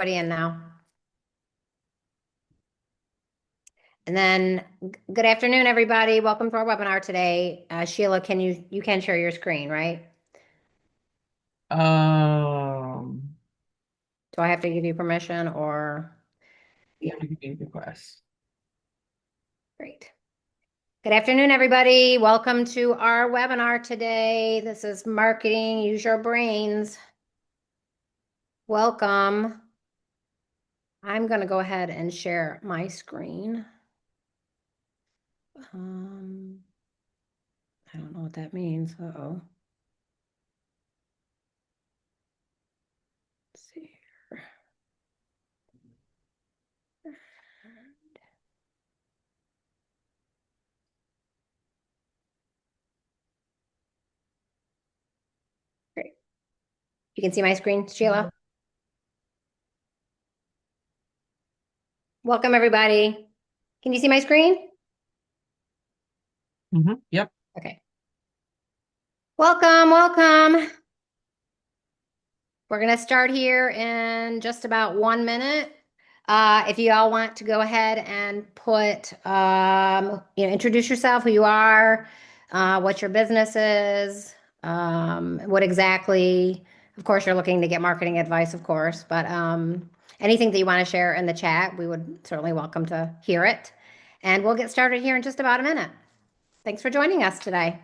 Everybody in now. And then good afternoon, everybody. Welcome to our webinar today. Sheila, you can share your screen, right? Um, Do I have to give you permission or you have to give me the request. great. Good afternoon, everybody. Welcome to our webinar today. This is Marketing Use Your Brains. Welcome. I'm going to go ahead and share my screen. Um, I don't know what that means. Uh-oh. Let's see here. Great. You can see my screen, Sheila. Welcome, everybody. Can you see my screen? Yep. Okay. Welcome, welcome. We're going to start here in just about 1 minute. If you all want to go ahead and introduce yourself, who you are, what your business is, what exactly, of course, you're looking to get marketing advice, of course, but anything that you want to share in the chat, we would certainly welcome to hear it. And we'll get started here in just about a minute. Thanks for joining us today.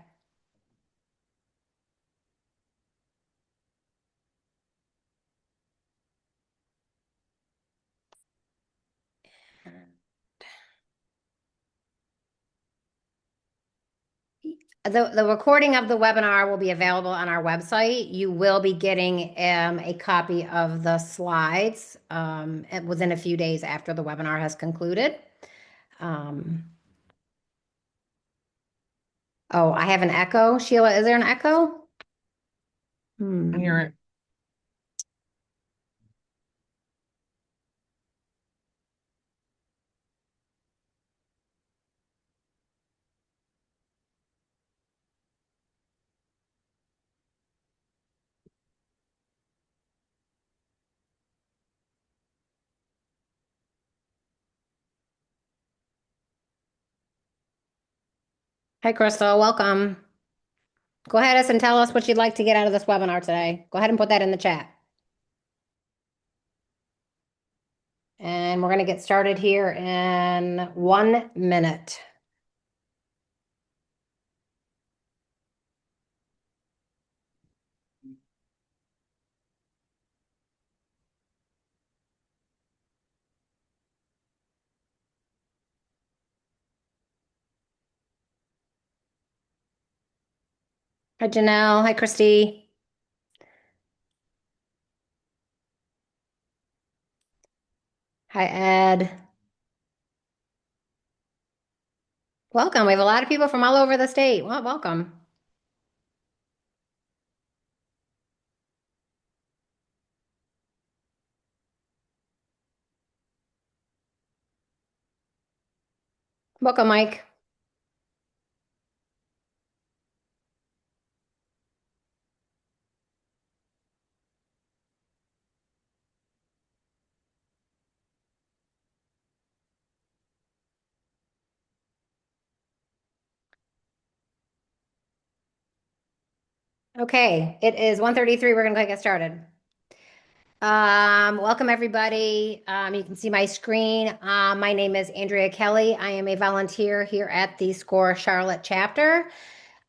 The recording of the webinar will be available on our website. You will be getting a copy of the slides within a few days after the webinar has concluded. Um, oh, I have an echo. Sheila, is there an echo? I hear Hmm. it. Hi, Crystal. Welcome. Go ahead and tell us what you'd like to get out of this webinar today. Go ahead and put that in the chat. And we're going to get started here in 1 minute. Hi, Janelle. Hi, Christy. Hi, Ed. Welcome. We have a lot of people from all over the state. Well, welcome. Welcome, Mike. Okay, it is 1:33. We're going to get started. Welcome everybody. You can see my screen. My name is Andrea Kelly. I am a volunteer here at the SCORE Charlotte chapter.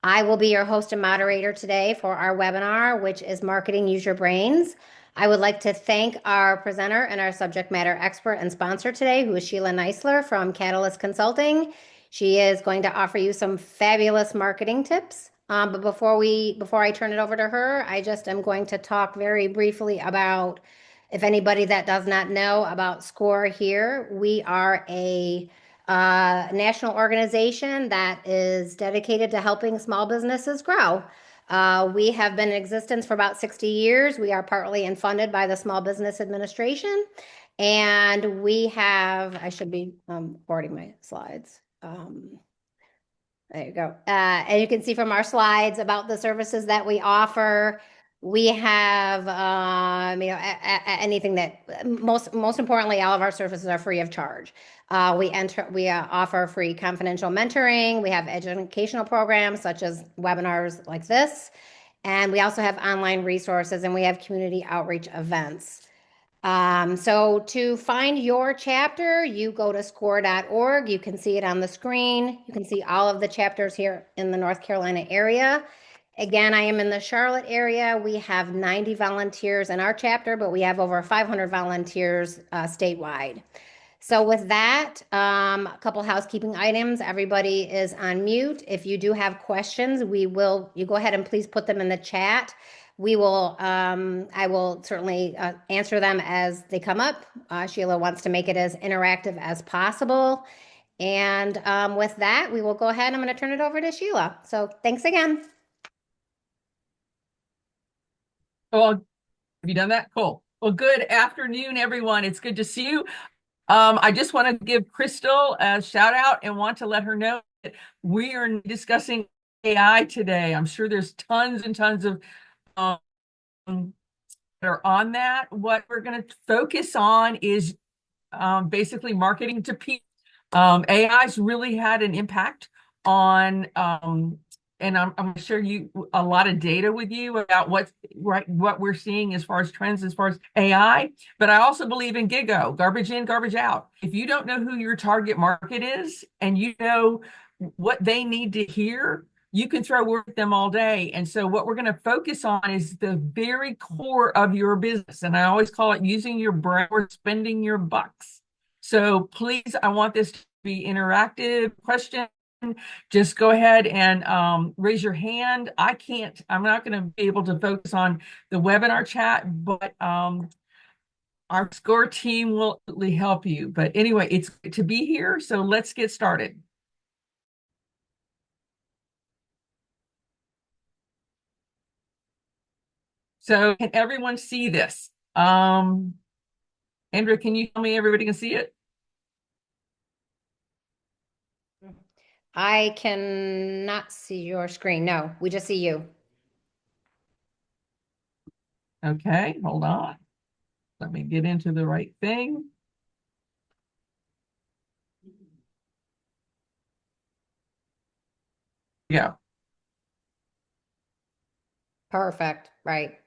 I will be your host and moderator today for our webinar, which is Marketing Use Your Brains. I would like to thank our presenter and our subject matter expert and sponsor today, who is Sheila Neisler from Catalyst Consulting. She is going to offer you some fabulous marketing tips. But before I turn it over to her, I just am going to talk very briefly about, if anybody that does not know about SCORE here, we are a national organization that is dedicated to helping small businesses grow. We have been in existence for about 60 years. We are partly funded by the Small Business Administration. And I should be forwarding my slides. There you go. And you can see from our slides about the services that we offer. We have, anything that most importantly, all of our services are free of charge. We offer free confidential mentoring. We have educational programs such as webinars like this, and we also have online resources and we have community outreach events. So to find your chapter, you go to score.org. You can see it on the screen. You can see all of the chapters here in the North Carolina area. Again, I am in the Charlotte area. We have 90 volunteers in our chapter, but we have over 500 volunteers statewide. So with that, a couple housekeeping items. Everybody is on mute. If you do have questions, you go ahead and please put them in the chat. I will certainly answer them as they come up. Sheila wants to make it as interactive as possible. And with that, we will go ahead. I'm going to turn it over to Sheila. So thanks again. Well, have you done that? Cool. Well, good afternoon, everyone. It's good to see you. I just want to give Crystal a shout out and want to let her know that we are discussing AI today. I'm sure there's tons and tons of that are on that. What we're going to focus on is basically marketing to people. AI's really had an impact on and I'm going to share you a lot of data with you about what we're seeing as far as trends, as far as AI. But I also believe in GIGO, garbage in, garbage out. If you don't know who your target market is and you know what they need to hear, you can throw words at them all day. And so what we're going to focus on is the very core of your business. And I always call it using your brain or spending your bucks. So please, I want this to be interactive. Question, just go ahead and raise your hand. I'm not going to be able to focus on the webinar chat, but our SCORE team will help you. But anyway, it's good to be here. So let's get started. So can everyone see this? Andrea, can you tell me everybody can see it? I cannot see your screen. No, we just see you. Okay, hold on. Let me get into the right thing. Yeah. Perfect. Right.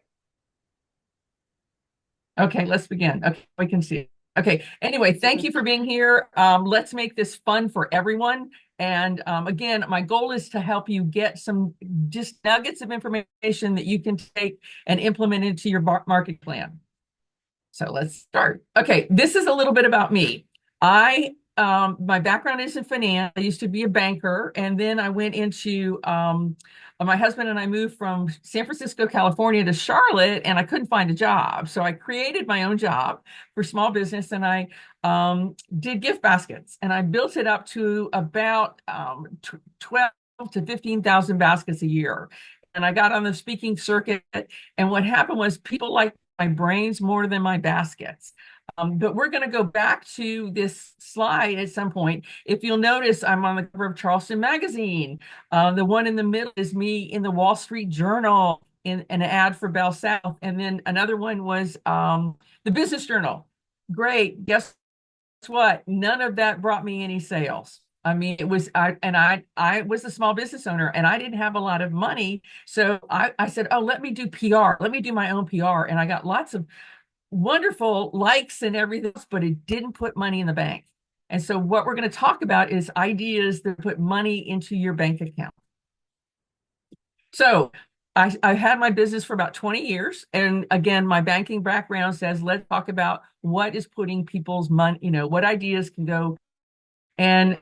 Okay, let's begin. Okay, we can see it. Okay, anyway, thank you for being here. Let's make this fun for everyone. And again, my goal is to help you get some just nuggets of information that you can take and implement into your market plan. So let's start. Okay, this is a little bit about me. My background is in finance. I used to be a banker, and then I went into my husband and I moved from San Francisco, California to Charlotte, and I couldn't find a job. So I created my own job for small business, and I did gift baskets, and I built it up to about 12 to 15,000 baskets a year. And I got on the speaking circuit, and what happened was people liked my brains more than my baskets. But we're going to go back to this slide at some point. If you'll notice, I'm on the cover of Charleston Magazine. The one in the middle is me in the Wall Street Journal in an ad for Bell South. And then another one was the Business Journal. Great. Guess what? None of that brought me any sales. I mean, it was I was a small business owner and I didn't have a lot of money. So I said, oh, let me do PR. Let me do my own PR. And I got lots of wonderful likes and everything, but it didn't put money in the bank. And so what we're going to talk about is ideas that put money into your bank account. So I had my business for about 20 years. And again, my banking background says, let's talk about what is putting people's money, what ideas can go. And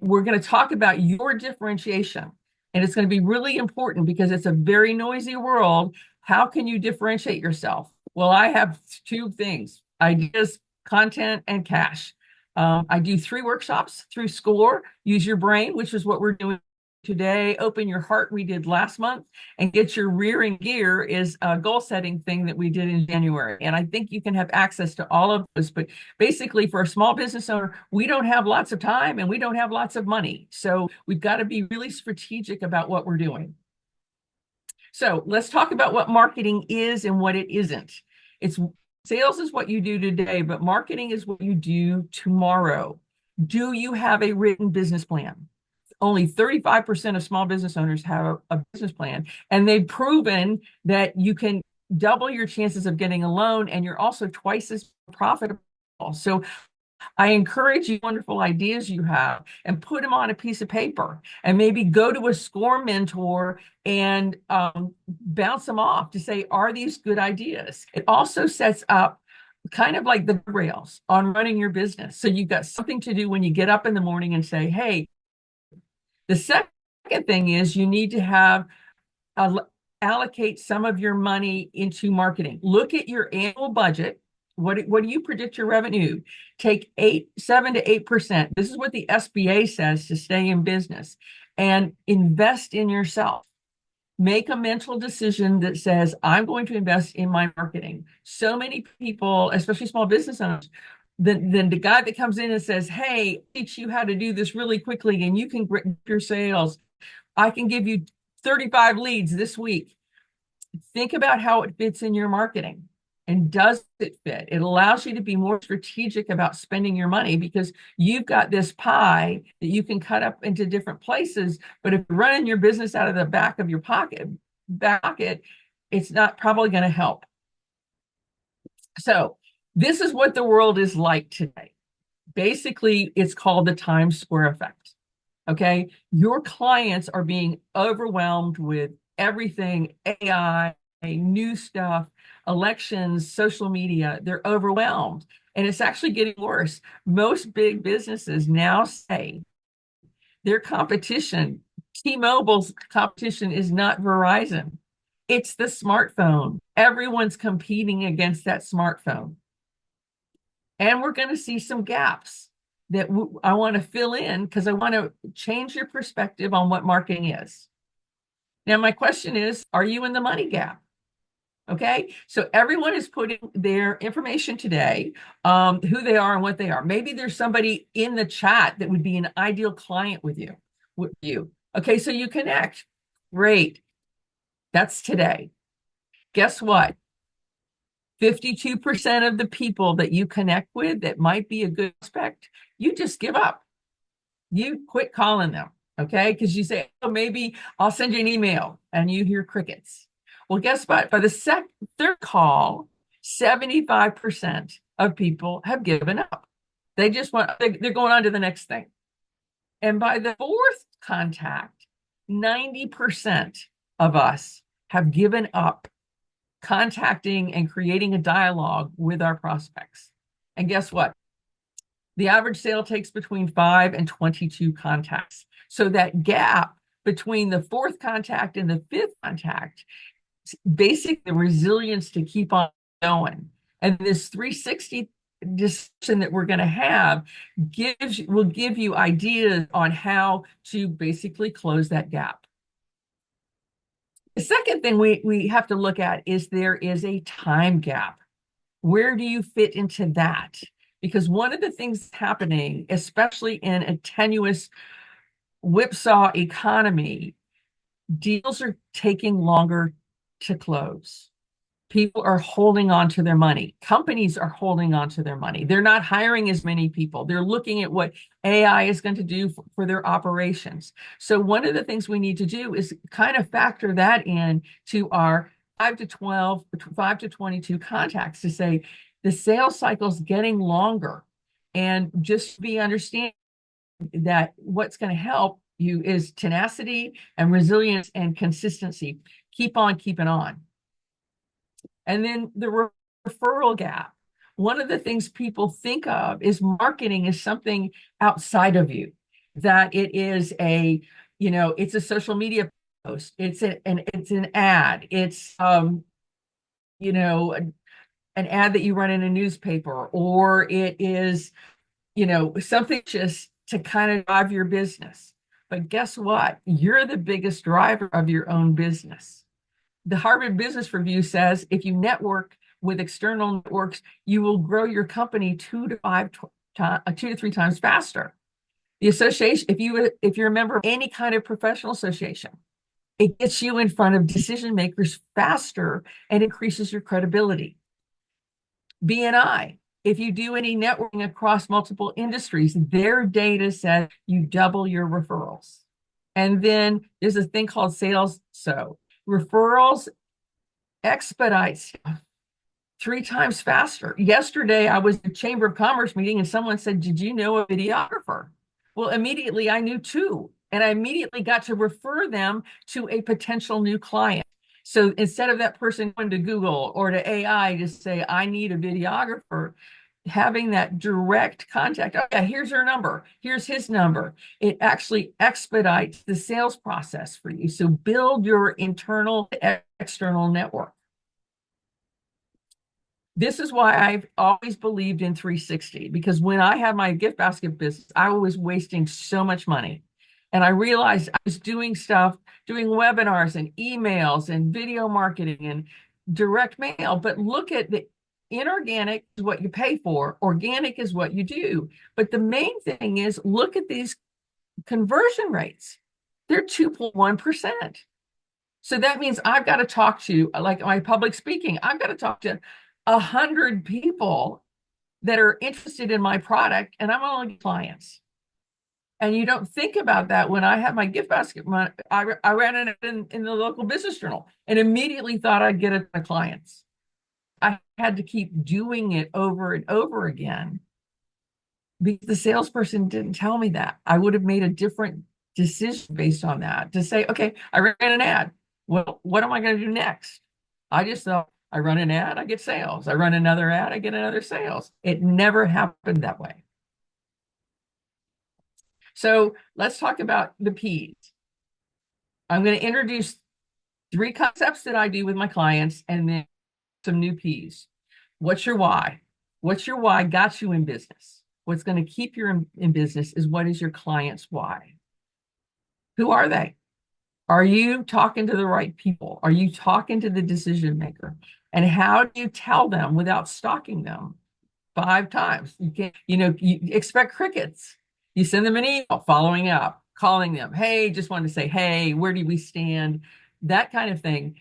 we're going to talk about your differentiation. And it's going to be really important because it's a very noisy world. How can you differentiate yourself? Well, I have two things: ideas, content, and cash. I do 3 workshops through SCORE. Use Your Brain, which is what we're doing today. Open Your Heart, we did last month. And Get Your Rear in Gear is a goal setting thing that we did in January. And I think you can have access to all of those. But basically, for a small business owner, we don't have lots of time and we don't have lots of money. So we've got to be really strategic about what we're doing. So let's talk about what marketing is and what it isn't. It's sales is what you do today, but marketing is what you do tomorrow. Do you have a written business plan? Only 35% of small business owners have a business plan, and they've proven that you can double your chances of getting a loan, and you're also twice as profitable. So I encourage you, wonderful ideas you have, and put them on a piece of paper, and maybe go to a SCORE mentor and bounce them off to say, are these good ideas? It also sets up kind of like the rails on running your business. So you've got something to do when you get up in the morning and say, hey, the second thing is you need to have allocate some of your money into marketing. Look at your annual budget. What do you predict your revenue? Take 7 to 8%. This is what the SBA says to stay in business, and invest in yourself. Make a mental decision that says, I'm going to invest in my marketing. So many people, especially small business owners, then the guy that comes in and says, hey, teach you how to do this really quickly and you can get your sales. I can give you 35 leads this week. Think about how it fits in your marketing. And does it fit? It allows you to be more strategic about spending your money because you've got this pie that you can cut up into different places. But if you're running your business out of the back of your pocket, it's not probably going to help. So this is what the world is like today. Basically, it's called the Times Square effect. Okay. Your clients are being overwhelmed with everything, AI, new stuff, elections, social media. They're overwhelmed. And it's actually getting worse. Most big businesses now say their competition, T-Mobile's competition, is not Verizon. It's the smartphone. Everyone's competing against that smartphone. And we're going to see some gaps that I want to fill in because I want to change your perspective on what marketing is. Now, my question is, are you in the money gap? Okay, so everyone is putting their information today, who they are and what they are. Maybe there's somebody in the chat that would be an ideal client with you. Okay, so you connect. Great. That's today. Guess what? 52% of the people that you connect with that might be a good prospect, you just give up. You quit calling them, okay? Because you say, oh, maybe I'll send you an email, and you hear crickets. Well, guess what? By the third call, 75% of people have given up. They're going on to the next thing. And by the fourth contact, 90% of us have given up contacting and creating a dialogue with our prospects. And guess what? The average sale takes between 5 and 22 contacts. So that gap between the fourth contact and the fifth contact, basically the resilience to keep on going. And this 360 discussion that we're going to have will give you ideas on how to basically close that gap. The second thing we have to look at is there is a time gap. Where do you fit into that? Because one of the things happening, especially in a tenuous whipsaw economy, deals are taking longer to close. People are holding on to their money. Companies are holding on to their money. They're not hiring as many people. They're looking at what AI is going to do for their operations. So one of the things we need to do is kind of factor that in to our 5 to 22 contacts to say the sales cycle is getting longer, and just be understanding that what's going to help you is tenacity and resilience and consistency. Keep on keeping on. And then the referral gap. One of the things people think of is marketing is something outside of you, that it is it's a social media post. It's an ad. It's, an ad that you run in a newspaper, or it is, something just to kind of drive your business. But guess what? You're the biggest driver of your own business. The Harvard Business Review says if you network with external networks, you will grow your company 2 to 3 times faster. The association, if you're a member of any kind of professional association, It gets you in front of decision makers faster and increases your credibility. BNI, if you do any networking across multiple industries, their data says you double your referrals. And then there's a thing called sales. So referrals expedite stuff 3 times faster. Yesterday, I was at a Chamber of Commerce meeting and someone said, "Did you know a videographer?" Well, immediately I knew two, and I immediately got to refer them to a potential new client. So instead of that person going to Google or to AI to say, "I need a videographer," having that direct contact, oh yeah, here's her number, here's his number, it actually expedites the sales process for you. So build your internal, external network. This is why I've always believed in 360, because when I had my gift basket business, I was wasting so much money. And I realized I was doing stuff, doing webinars and emails and video marketing and direct mail. But look at the inorganic is what you pay for, organic is what you do. But the main thing is look at these conversion rates. They're 2.1%. So that means I've got to talk to, like my public speaking, I've got to talk to 100 people that are interested in my product, and I'm only clients. And you don't think about that. When I had my gift basket, I ran it in the local business journal and immediately thought I'd get a clients. I had to keep doing it over and over again because the salesperson didn't tell me that. I would have made a different decision based on that to say, okay, I ran an ad. Well, what am I going to do next? I just thought, I run an ad, I get sales. I run another ad, I get another sales. It never happened that way. So let's talk about the P's. I'm going to introduce 3 concepts that I do with my clients and then some new P's. What's your why? What's your why got you in business? What's going to keep you in business is what is your client's why? Who are they? Are you talking to the right people? Are you talking to the decision maker? And how do you tell them without stalking them 5 times? You can't, you expect crickets. You send them an email following up, calling them, hey, just wanted to say, hey, where do we stand? That kind of thing.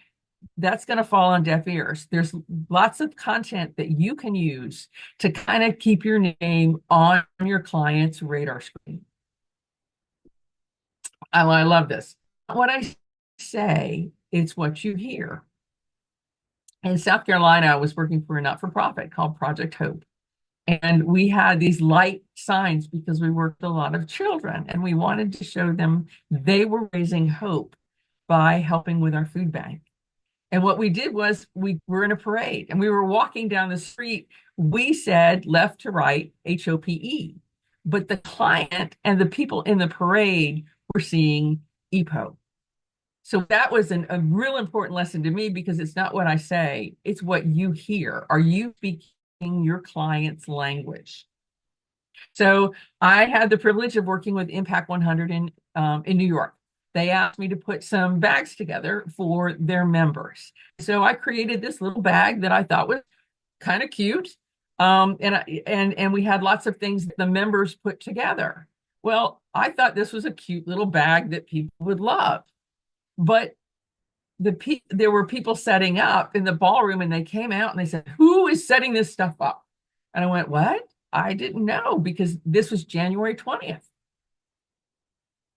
That's going to fall on deaf ears. There's lots of content that you can use to kind of keep your name on your client's radar screen. I love this. What I say, it's what you hear. In South Carolina, I was working for a not-for-profit called Project Hope. And we had these light signs because we worked with a lot of children and we wanted to show them they were raising hope by helping with our food bank. And what we did was we were in a parade and we were walking down the street. We said left to right, HOPE. But the client and the people in the parade were seeing EPO. So that was a real important lesson to me because it's not what I say, it's what you hear. Are you speaking your client's language? So I had the privilege of working with Impact 100 in New York. They asked me to put some bags together for their members. So I created this little bag that I thought was kind of cute. And we had lots of things that the members put together. Well, I thought this was a cute little bag that people would love. But there were people setting up in the ballroom and they came out and they said, who is setting this stuff up? And I went, what? I didn't know because this was January 20th.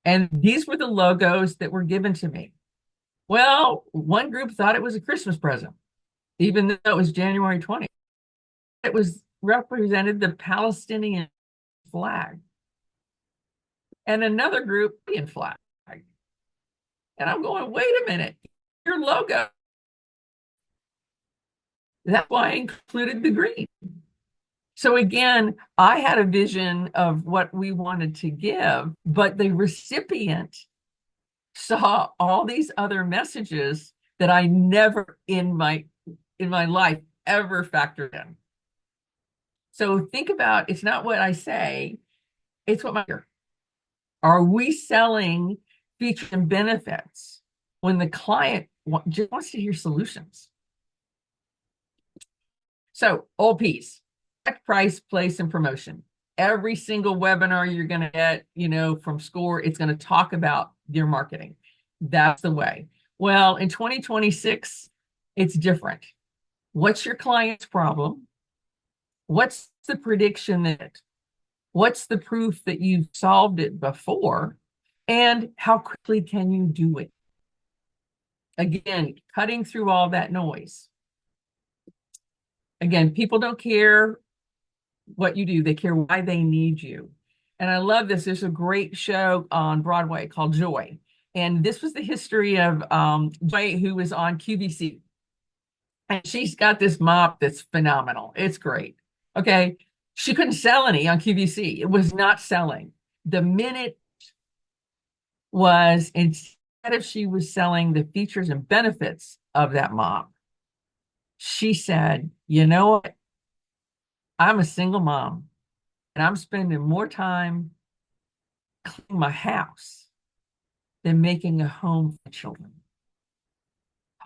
And these were the logos that were given to me. Well, one group thought it was a Christmas present, even though it was January 20th. It was represented the Palestinian flag. And another group, Indian flag. And I'm going, wait a minute, your logo. That's why I included the green. So again, I had a vision of what we wanted to give, but the recipient saw all these other messages that I never in my life ever factored in. So think about, it's not what I say, it's what are we selling features and benefits when the client just wants to hear solutions? So all P's, price, place, and promotion. Every single webinar you're going to get, from SCORE, it's going to talk about your marketing. That's the way. Well, in 2026, it's different. What's your client's problem? What's the prediction that, what's the proof that you've solved it before? And how quickly can you do it? Again, cutting through all that noise. Again, people don't care what you do, they care why they need you. And I love this. There's a great show on Broadway called Joy. And this was the history of Joy, who was on QVC. And she's got this mop that's phenomenal. It's great. Okay. She couldn't sell any on QVC. It was not selling. The minute was, instead of she was selling the features and benefits of that mop, she said, you know what? I'm a single mom and I'm spending more time cleaning my house than making a home for children.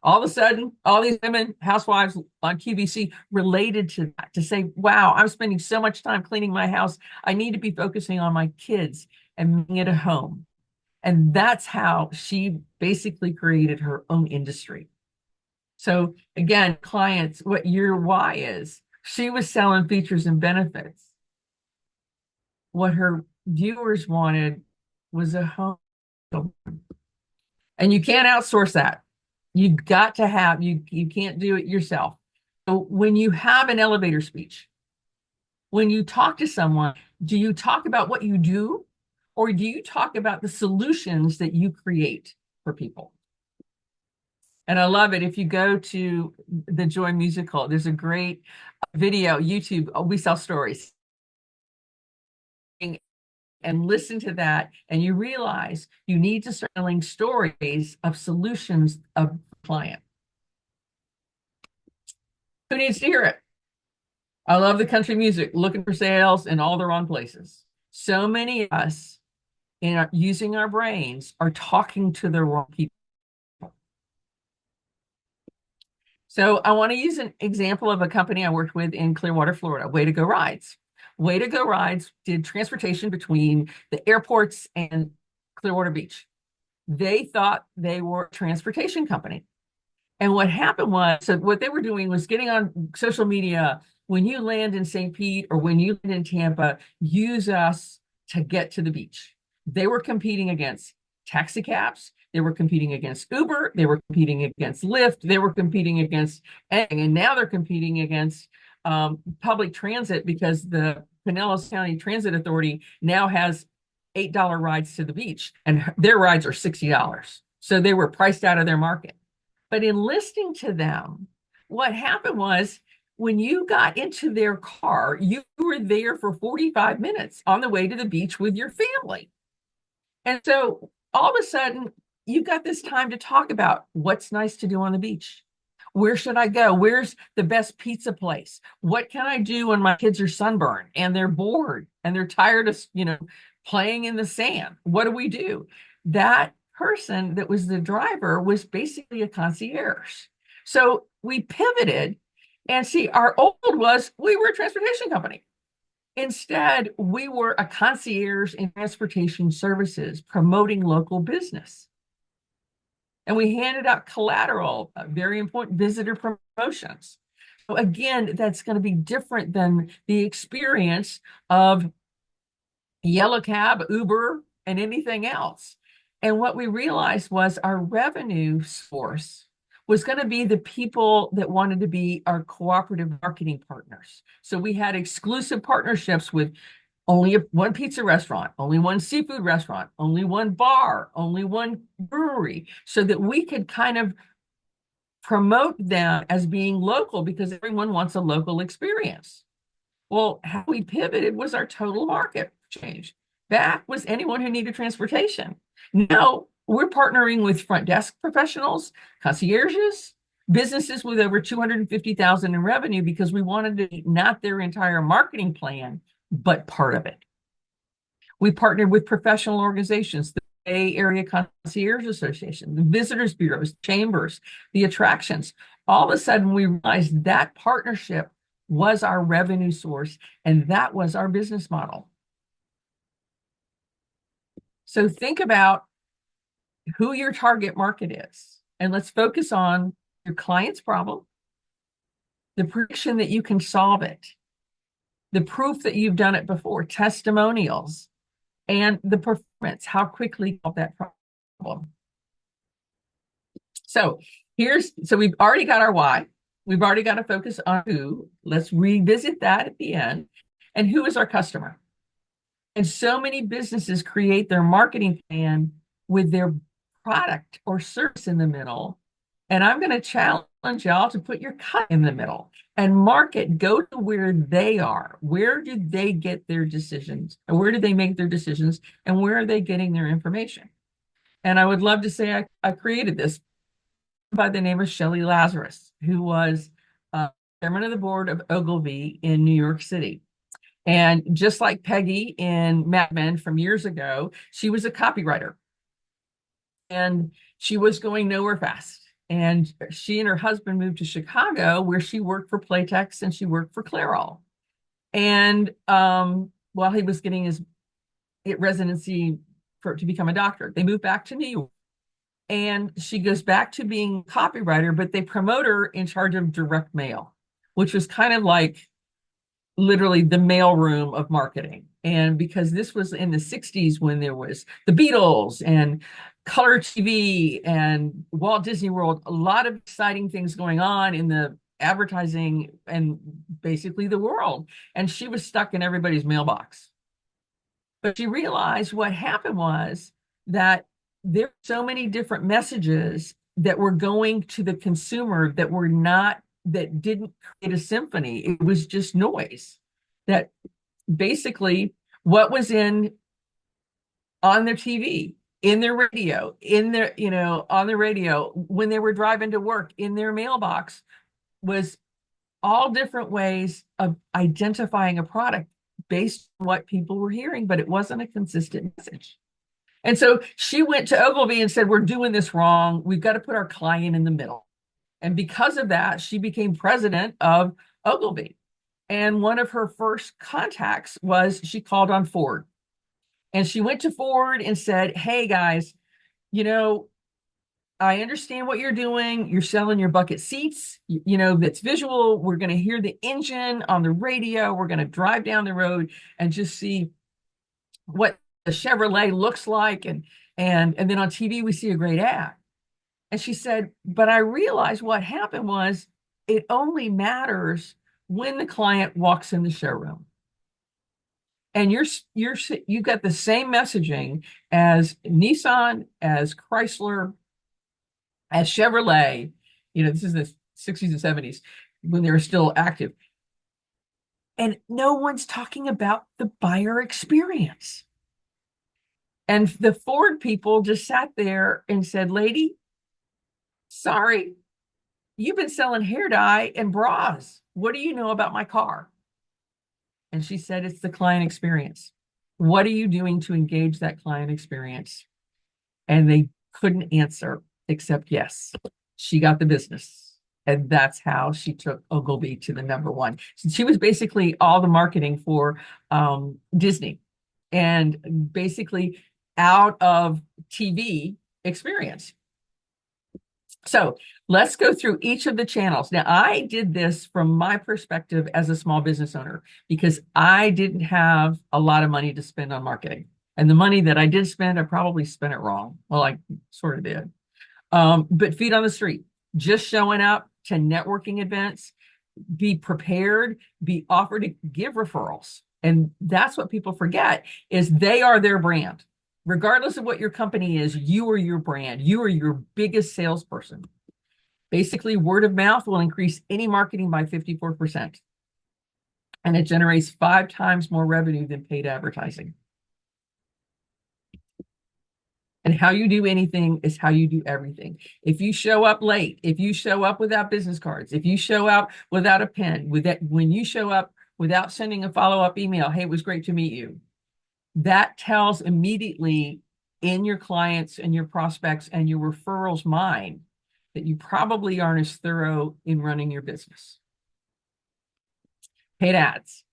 All of a sudden, all these women, housewives on QVC related to that, to say, wow, I'm spending so much time cleaning my house. I need to be focusing on my kids and making it a home. And that's how she basically created her own industry. So again, clients, what your why is, she was selling features and benefits. What her viewers wanted was a home. And you can't outsource that. You've got to have, you can't do it yourself. So when you have an elevator speech, when you talk to someone, do you talk about what you do, or do you talk about the solutions that you create for people? And I love it. If you go to the Joy musical, there's a great video, YouTube, We Sell Stories. And listen to that, and you realize you need to start telling stories of solutions of the client. Who needs to hear it? I love the country music, looking for sales in all the wrong places. So many of us, using our brains, are talking to the wrong people. So I want to use an example of a company I worked with in Clearwater, Florida, Way to Go Rides. Way to Go Rides did transportation between the airports and Clearwater Beach. They thought they were a transportation company. And what happened was, so what they were doing was getting on social media. When you land in St. Pete or when you land in Tampa, use us to get to the beach. They were competing against taxi cabs. They were competing against Uber. They were competing against Lyft. They were competing against, and now they're competing against public transit, because the Pinellas County Transit Authority now has $8 rides to the beach, and their rides are $60. So they were priced out of their market. But in listening to them, what happened was, when you got into their car, you were there for 45 minutes on the way to the beach with your family. And so all of a sudden, you've got this time to talk about what's nice to do on the beach. Where should I go? Where's the best pizza place? What can I do when my kids are sunburned and they're bored and they're tired of, playing in the sand? What do we do? That person that was the driver was basically a concierge. So we pivoted, and see, our old was, we were a transportation company. Instead, we were a concierge in transportation services promoting local business. And we handed out collateral, very important visitor promotions. So again, that's going to be different than the experience of Yellow Cab, Uber, and anything else. And what we realized was our revenue source was going to be the people that wanted to be our cooperative marketing partners. So we had exclusive partnerships with only one pizza restaurant, only one seafood restaurant, only one bar, only one brewery, so that we could kind of promote them as being local, because everyone wants a local experience. Well, how we pivoted was our total market change. Back was anyone who needed transportation. Now we're partnering with front desk professionals, concierges, businesses with over 250,000 in revenue, because we wanted to be not their entire marketing plan, but part of it. We partnered with professional organizations, the Bay Area Concierge Association, the visitors bureaus, chambers, the attractions. All of a sudden, we realized that partnership was our revenue source, and that was our business model. So think about who your target market is. And let's focus on your client's problem, the prediction that you can solve it, the proof that you've done it before, testimonials, and the performance, how quickly you solve that problem. So we've already got our why. We've already got to focus on who. Let's revisit that at the end. And who is our customer? And so many businesses create their marketing plan with their product or service in the middle. And I'm going to challenge y'all to put your cut in the middle and market, go to where they are. Where do they get their decisions? And where do they make their decisions? And where are they getting their information? And I would love to say I created this by the name of Shelley Lazarus, who was chairman of the board of Ogilvy in New York City. And just like Peggy in Mad Men from years ago, she was a copywriter. And she was going nowhere fast. And she and her husband moved to Chicago, where she worked for Playtex and she worked for Clairol. And while he was getting his residency to become a doctor, they moved back to New York. And she goes back to being a copywriter, but they promote her in charge of direct mail, which was kind of like literally the mailroom of marketing. And because this was in the 60s when there was the Beatles and color TV and Walt Disney World, a lot of exciting things going on in the advertising and basically the world. And she was stuck in everybody's mailbox. But she realized what happened was that there were so many different messages that were going to the consumer that didn't create a symphony. It was just noise. That basically what was on their TV, in their radio, on the radio, when they were driving to work, in their mailbox, was all different ways of identifying a product based on what people were hearing, but it wasn't a consistent message. And so she went to Ogilvy and said, we're doing this wrong. We've got to put our client in the middle. And because of that, she became president of Ogilvy. And one of her first contacts was she called on Ford. And she went to Ford and said, hey, guys, I understand what you're doing. You're selling your bucket seats, that's visual. We're going to hear the engine on the radio. We're going to drive down the road and just see what the Chevrolet looks like. And then on TV, we see a great ad. And she said, but I realized what happened was it only matters when the client walks in the showroom. And you got the same messaging as Nissan, as Chrysler, as Chevrolet. This is the 60s and 70s when they were still active. And no one's talking about the buyer experience. And the Ford people just sat there and said, lady, sorry, you've been selling hair dye and bras. What do you know about my car? And she said, it's the client experience. What are you doing to engage that client experience? And they couldn't answer except yes, she got the business. And that's how she took Ogilvy to the number one. So she was basically all the marketing for Disney and basically out of TV experience. So let's go through each of the channels. Now, I did this from my perspective as a small business owner because I didn't have a lot of money to spend on marketing. And the money that I did spend, I probably spent it wrong. Well, I sort of did. But feet on the street, just showing up to networking events, be prepared, be offered to give referrals. And that's what people forget is they are their brand. Regardless of what your company is, you are your brand. You are your biggest salesperson. Basically, word of mouth will increase any marketing by 54%. And it generates 5 times more revenue than paid advertising. And how you do anything is how you do everything. If you show up late, if you show up without business cards, if you show up without a pen, when you show up without sending a follow-up email, hey, it was great to meet you. That tells immediately in your clients and your prospects and your referrals mind that you probably aren't as thorough in running your business. Paid ads.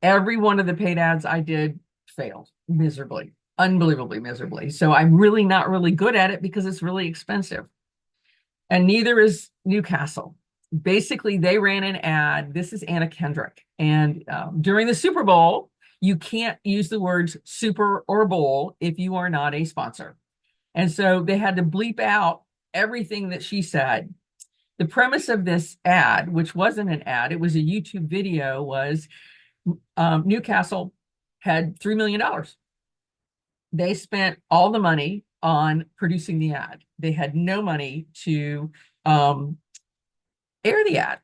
Every one of the paid ads I did failed miserably, unbelievably miserably. So I'm really not really good at it because it's really expensive. and neither is Newcastle. Basically, they ran an ad. This is Anna Kendrick. And during the Super Bowl, you can't use the words super or bowl if you are not a sponsor. And so they had to bleep out everything that she said. The premise of this ad, which wasn't an ad, it was a YouTube video, was Newcastle had $3 million. They spent all the money on producing the ad. They had no money to air the ad.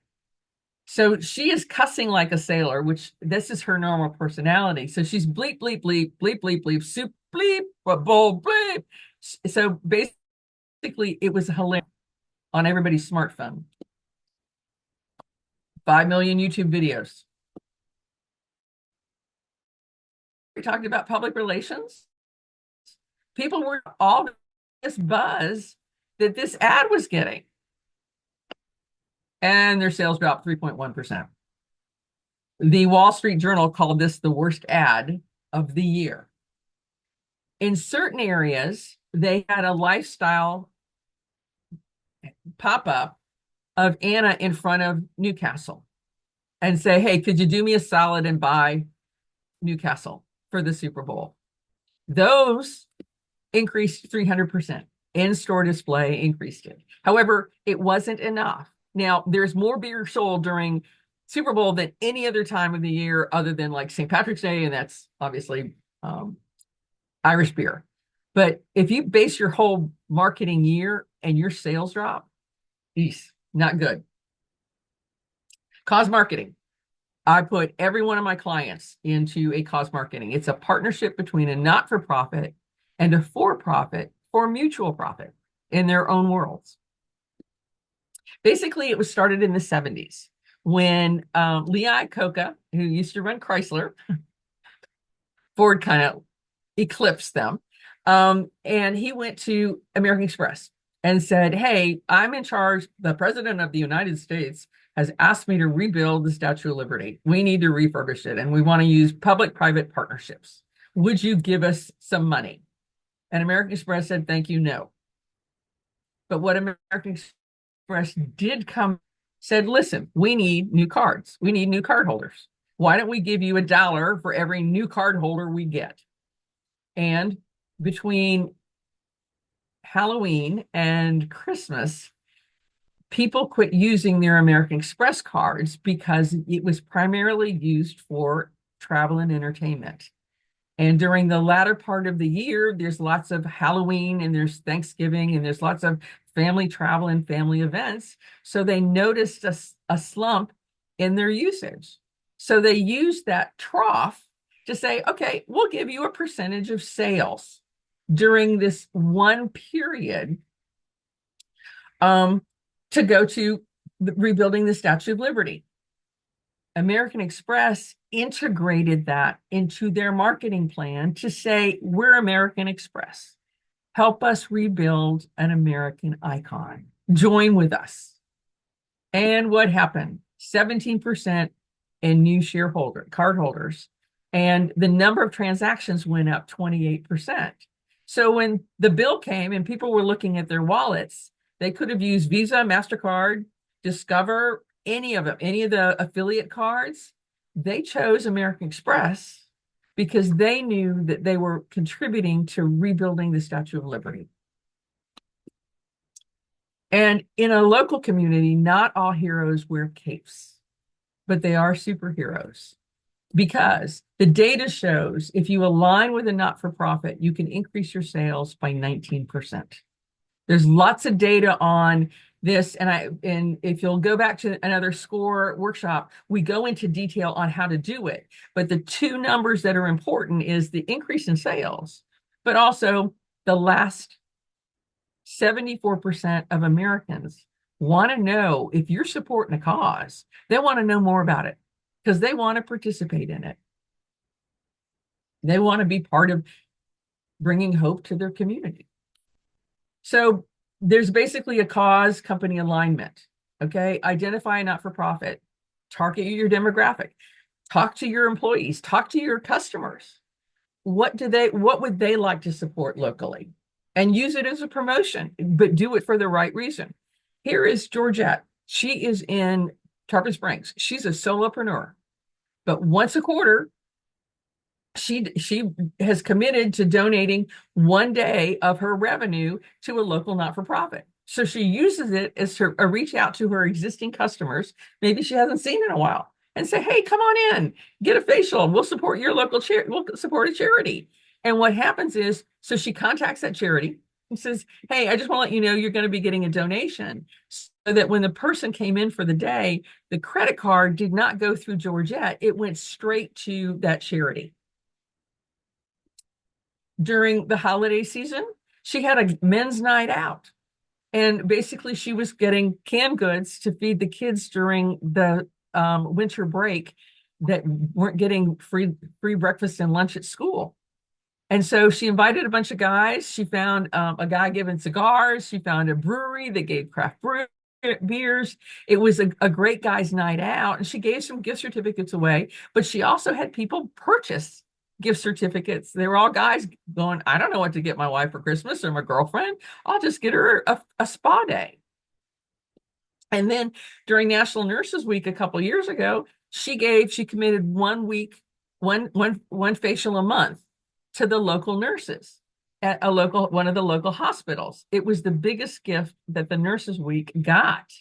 So she is cussing like a sailor, which this is her normal personality. So she's bleep, bleep, bleep, bleep, bleep, bleep, soup, bleep, bowl, bleep. So basically, it was hilarious on everybody's smartphone. 5 million YouTube videos. We talked about public relations. People were all this buzz that this ad was getting. And their sales dropped 3.1%. The Wall Street Journal called this the worst ad of the year. In certain areas, they had a lifestyle pop-up of Anna in front of Newcastle and say, hey, could you do me a solid and buy Newcastle for the Super Bowl? Those increased 300%. In-store display increased it. However, it wasn't enough. Now, there's more beer sold during Super Bowl than any other time of the year other than like St. Patrick's Day, and that's obviously Irish beer. But if you base your whole marketing year and your sales drop, geez, not good. Cause marketing. I put every one of my clients into a cause marketing. It's a partnership between a not-for-profit and a for-profit for mutual profit in their own worlds. Basically, it was started in the 70s when Lee Iacocca, who used to run Chrysler, Ford kind of eclipsed them, and he went to American Express and said, hey, I'm in charge. The president of the United States has asked me to rebuild the Statue of Liberty. We need to refurbish it, and we want to use public-private partnerships. Would you give us some money? And American Express said, thank you, no. But what American Express did said, listen, we need new cards. We need new card holders. Why don't we give you $1 for every new card holder we get? And between Halloween and Christmas, people quit using their American Express cards because it was primarily used for travel and entertainment. And during the latter part of the year, there's lots of Halloween and there's Thanksgiving and there's lots of family travel and family events. So they noticed a slump in their usage. So they used that trough to say, okay, we'll give you a percentage of sales during this one period to go to rebuilding the Statue of Liberty. American Express integrated that into their marketing plan to say, we're American Express. Help us rebuild an American icon. Join with us. And what happened? 17% in new cardholders, and the number of transactions went up 28%. So when the bill came and people were looking at their wallets, they could have used Visa, MasterCard, Discover, any of them, any of the affiliate cards. They chose American Express because they knew that they were contributing to rebuilding the Statue of Liberty. And in a local community, not all heroes wear capes, but they are superheroes, because the data shows if you align with a not-for-profit, you can increase your sales by 19%. There's lots of data on this, and if you'll go back to another SCORE workshop, we go into detail on how to do it. But the two numbers that are important is the increase in sales, but also the last 74% of Americans want to know if you're supporting a cause. They want to know more about it because they want to participate in it. They want to be part of bringing hope to their community. So there's basically a cause company alignment. Okay. Identify a not-for-profit, target your demographic, talk to your employees, talk to your customers. What would they like to support locally? And use it as a promotion, but do it for the right reason. Here is Georgette. She is in Tarpon Springs. She's a solopreneur, but once a quarter, she has committed to donating 1 day of her revenue to a local not-for-profit. So she uses it as a reach out to her existing customers, maybe she hasn't seen in a while, and say, hey, come on in, get a facial. We'll support your local charity. We'll support a charity. And what happens is, so she contacts that charity and says, hey, I just want to let you know you're going to be getting a donation, so that when the person came in for the day, the credit card did not go through Georgette. It went straight to that charity. During the holiday season, she had a men's night out. And basically, she was getting canned goods to feed the kids during the winter break that weren't getting free breakfast and lunch at school. And so she invited a bunch of guys. She found a guy giving cigars. She found a brewery that gave craft beers. It was a great guys' night out. And she gave some gift certificates away, but she also had people purchase gift certificates. They were all guys going, I don't know what to get my wife for Christmas or my girlfriend. I'll just get her a spa day. And then during National Nurses Week a couple years ago, she committed 1 week, one facial a month to the local nurses at one of the local hospitals. It was the biggest gift that the Nurses Week got.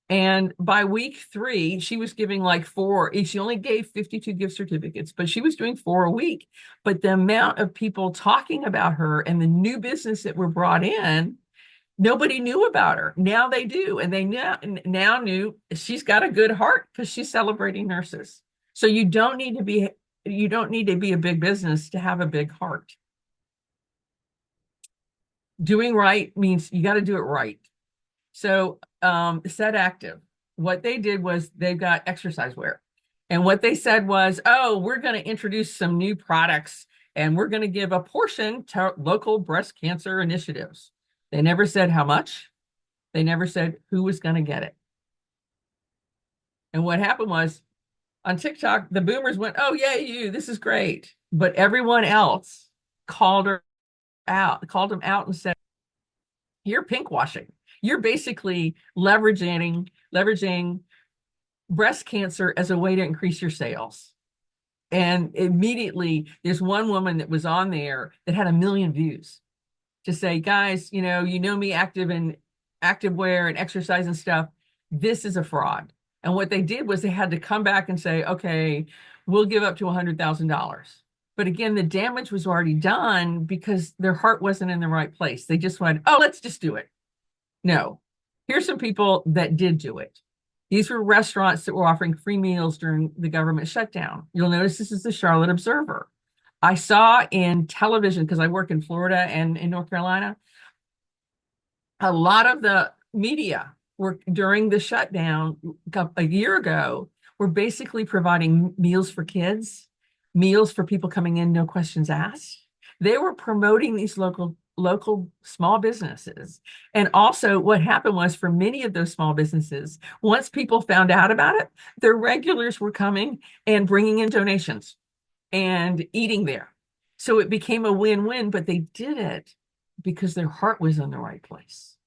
And by week 3, she was giving like 4. She only gave 52 gift certificates, but she was doing 4 a week. But the amount of people talking about her and the new business that were brought in, nobody knew about her. Now they do. And they now knew she's got a good heart because she's celebrating nurses. So you don't need to be a big business to have a big heart. Doing right means you got to do it right. So Set Active, what they did was they've got exercise wear. And what they said was, oh, we're going to introduce some new products and we're going to give a portion to local breast cancer initiatives. They never said how much. They never said who was going to get it. And what happened was on TikTok, the boomers went, oh, yeah, this is great. But everyone else called them out and said, you're pinkwashing. You're basically leveraging breast cancer as a way to increase your sales. And immediately there's one woman that was on there that had 1 million views to say, guys, you know me active in activewear and exercise and stuff. This is a fraud. And what they did was they had to come back and say, okay, we'll give up to $100,000. But again, the damage was already done because their heart wasn't in the right place. They just went, oh, let's just do it. No, here's some people that did do it. These were restaurants that were offering free meals during the government shutdown. You'll notice this is the Charlotte Observer. I saw in television, because I work in Florida and in North Carolina, a lot of the media were during the shutdown a year ago were basically providing meals for kids, meals for people coming in, no questions asked. They were promoting these local small businesses. And also what happened was for many of those small businesses, once people found out about it, their regulars were coming and bringing in donations and eating there. So it became a win-win, but they did it because their heart was in the right place.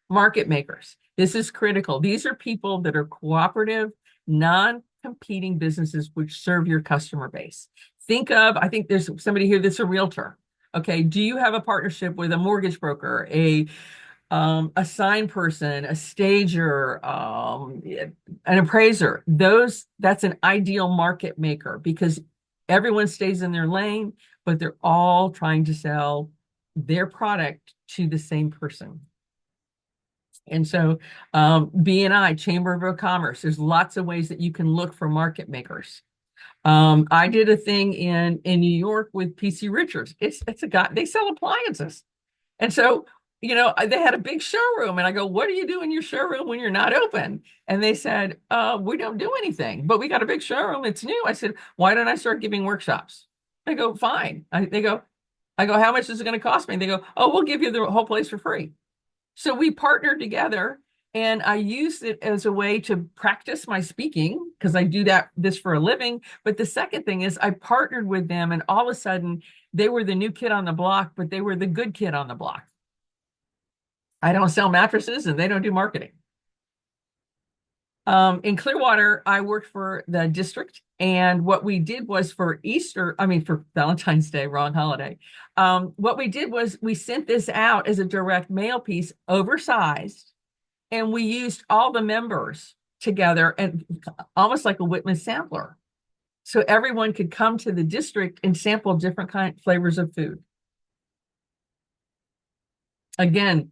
Market makers. This is critical. These are people that are cooperative, non-competing businesses which serve your customer base. I think there's somebody here that's a realtor. Okay, do you have a partnership with a mortgage broker, a sign person, a stager, an appraiser? That's an ideal market maker because everyone stays in their lane, but they're all trying to sell their product to the same person. And so BNI, Chamber of Commerce, there's lots of ways that you can look for market makers. I did a thing in New York with PC Richards. It's a guy, they sell appliances. And so, they had a big showroom and I go, what do you do in your showroom when you're not open? And they said, we don't do anything, but we got a big showroom. It's new. I said, why don't I start giving workshops? They go, fine. I go, how much is it going to cost me? And they go, oh, we'll give you the whole place for free. So we partnered together. And I used it as a way to practice my speaking because I do this for a living. But the second thing is I partnered with them and all of a sudden they were the new kid on the block, but they were the good kid on the block. I don't sell mattresses and they don't do marketing. In Clearwater, I worked for the district, and what we did was for for Valentine's Day, wrong holiday. What we did was we sent this out as a direct mail piece, oversized, and we used all the members together and almost like a Whitman sampler. So everyone could come to the district and sample different flavors of food. Again,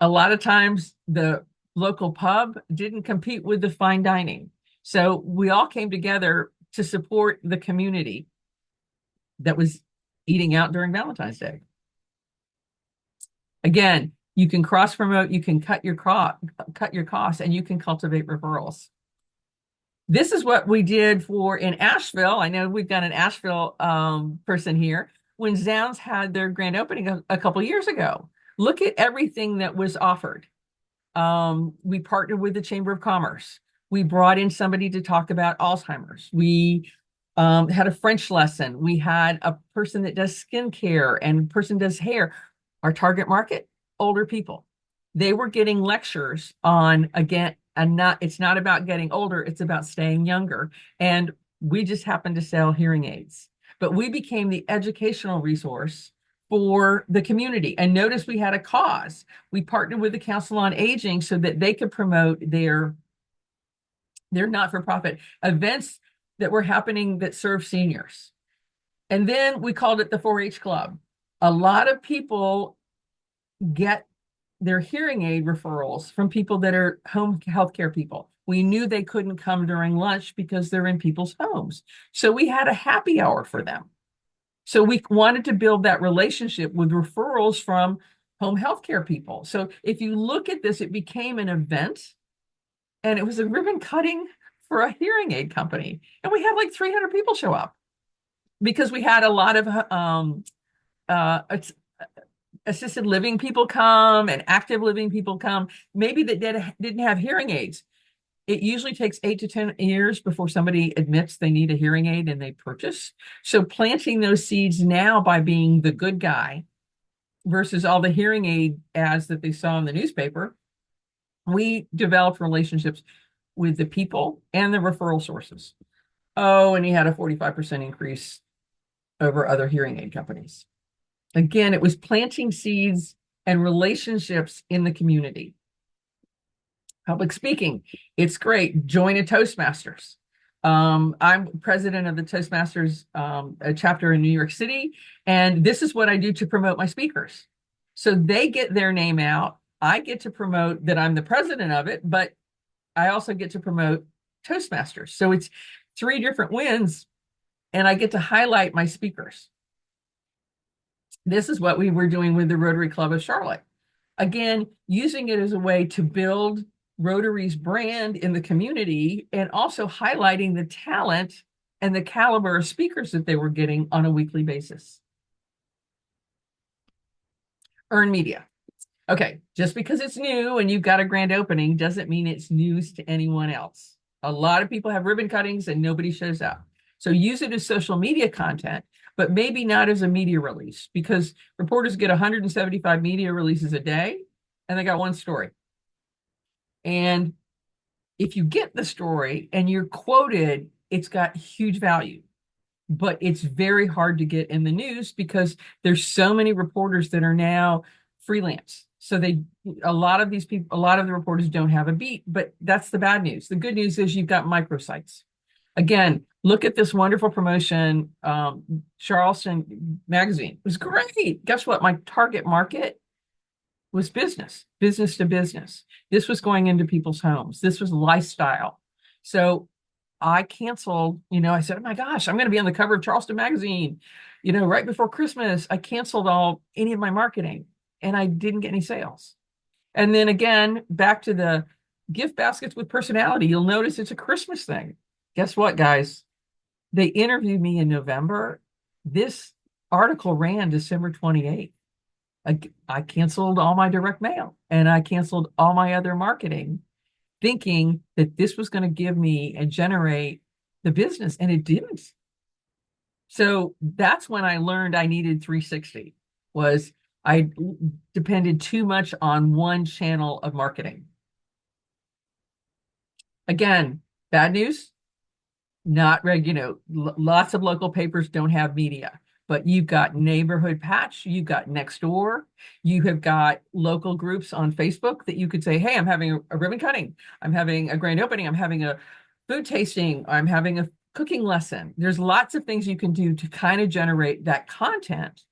a lot of times the local pub didn't compete with the fine dining. So we all came together to support the community that was eating out during Valentine's Day. Again, you can cross promote, you can cut your costs, and you can cultivate referrals. This is what we did in Asheville. I know we've got an Asheville person here. When Zounds had their grand opening a couple years ago, look at everything that was offered. We partnered with the Chamber of Commerce. We brought in somebody to talk about Alzheimer's. We had a French lesson. We had a person that does skincare and a person does hair. Our target market, older people. They were getting lectures on, again, it's not about getting older, it's about staying younger. And we just happened to sell hearing aids. But we became the educational resource for the community. And notice we had a cause. We partnered with the Council on Aging so that they could promote their not-for-profit events that were happening that serve seniors. And then we called it the 4-H Club. A lot of people get their hearing aid referrals from people that are home healthcare people. We knew they couldn't come during lunch because they're in people's homes. So we had a happy hour for them. So we wanted to build that relationship with referrals from home healthcare people. So if you look at this, it became an event, and it was a ribbon cutting for a hearing aid company. And we had like 300 people show up because we had a lot of assisted living people come and active living people come, maybe that didn't have hearing aids. It usually takes 8 to 10 years before somebody admits they need a hearing aid and they purchase. So planting those seeds now by being the good guy versus all the hearing aid ads that they saw in the newspaper, we developed relationships with the people and the referral sources. Oh, and he had a 45% increase over other hearing aid companies. Again, it was planting seeds and relationships in the community. Public speaking, it's great. Join a Toastmasters. I'm president of the Toastmasters chapter in New York City, and this is what I do to promote my speakers. So they get their name out. I get to promote that I'm the president of it, but I also get to promote Toastmasters. So it's 3 different wins, and I get to highlight my speakers. This is what we were doing with the Rotary Club of Charlotte. Again, using it as a way to build Rotary's brand in the community and also highlighting the talent and the caliber of speakers that they were getting on a weekly basis. Earned media. Okay, just because it's new and you've got a grand opening doesn't mean it's news to anyone else. A lot of people have ribbon cuttings and nobody shows up. So use it as social media content, but maybe not as a media release, because reporters get 175 media releases a day and they got one story. And if you get the story and you're quoted, it's got huge value, but it's very hard to get in the news because there's so many reporters that are now freelance. So a lot of the reporters don't have a beat, but that's the bad news. The good news is you've got microsites. Again, look at this wonderful promotion, Charleston Magazine. It was great. Guess what? My target market was business to business. This was going into people's homes. This was lifestyle. So I canceled, I said, oh my gosh, I'm going to be on the cover of Charleston Magazine, right before Christmas. I canceled any of my marketing and I didn't get any sales. And then again, back to the gift baskets with personality. You'll notice it's a Christmas thing. Guess what, guys? They interviewed me in November. This article ran December 28th. I canceled all my direct mail and I canceled all my other marketing, thinking that this was going to give me and generate the business, and it didn't. So that's when I learned I needed 360. Was I depended too much on one channel of marketing. Again, bad news, not lots of local papers don't have media, but you've got Neighborhood Patch, you've got Nextdoor, you have got local groups on Facebook that you could say, hey, I'm having a ribbon cutting, I'm having a grand opening, I'm having a food tasting, I'm having a cooking lesson. There's lots of things you can do to kind of generate that content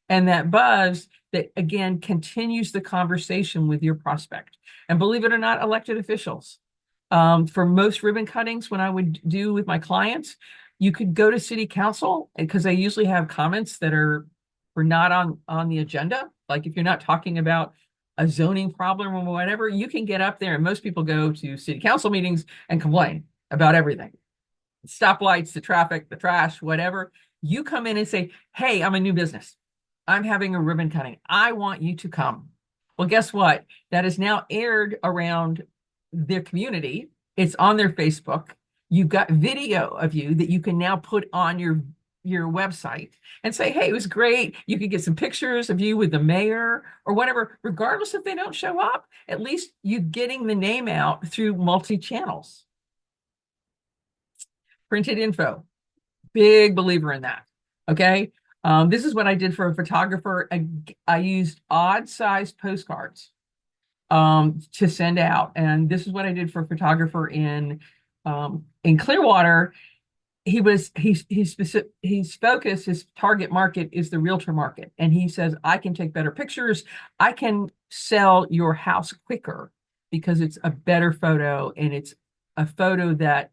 and that buzz that, again, continues the conversation with your prospect. And believe it or not, elected officials. For most ribbon cuttings, when I would do with my clients, you could go to city council because they usually have comments that are not on the agenda. Like if you're not talking about a zoning problem or whatever, you can get up there, and most people go to city council meetings and complain about everything. Stoplights, the traffic, the trash, whatever. You come in and say, hey, I'm a new business. I'm having a ribbon cutting. I want you to come. Well, guess what? That is now aired around their community. It's on their Facebook. You've got video of you that you can now put on your website and say, hey, it was great. You could get some pictures of you with the mayor or whatever, regardless if they don't show up. At least you getting the name out through multi-channels. Printed info, big believer in that. Okay. This is what I did for a photographer. I used odd sized postcards to send out. And this is what I did for a photographer in Clearwater. His focus, his target market is the realtor market. And he says, I can take better pictures. I can sell your house quicker because it's a better photo, and it's a photo that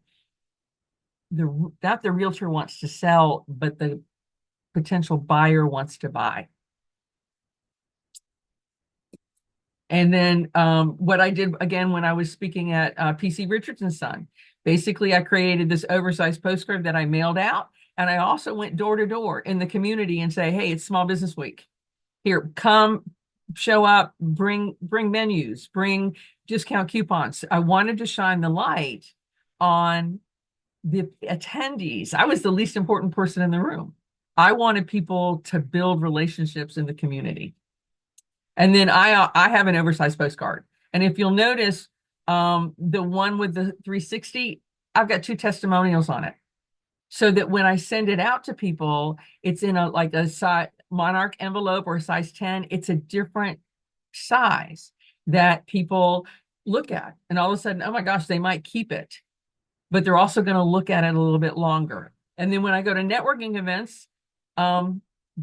the realtor wants to sell, but the potential buyer wants to buy. And then what I did, again, when I was speaking at PC Richardson's Son, basically I created this oversized postcard that I mailed out. And I also went door to door in the community and say, hey, it's Small Business Week. Here, come, show up, bring menus, bring discount coupons. I wanted to shine the light on the attendees. I was the least important person in the room. I wanted people to build relationships in the community. And then I have an oversized postcard. And if you'll notice, the one with the 360, I've got 2 testimonials on it. So that when I send it out to people, it's in a size Monarch envelope or a size 10. It's a different size that people look at. And all of a sudden, oh my gosh, they might keep it. But they're also going to look at it a little bit longer. And then when I go to networking events,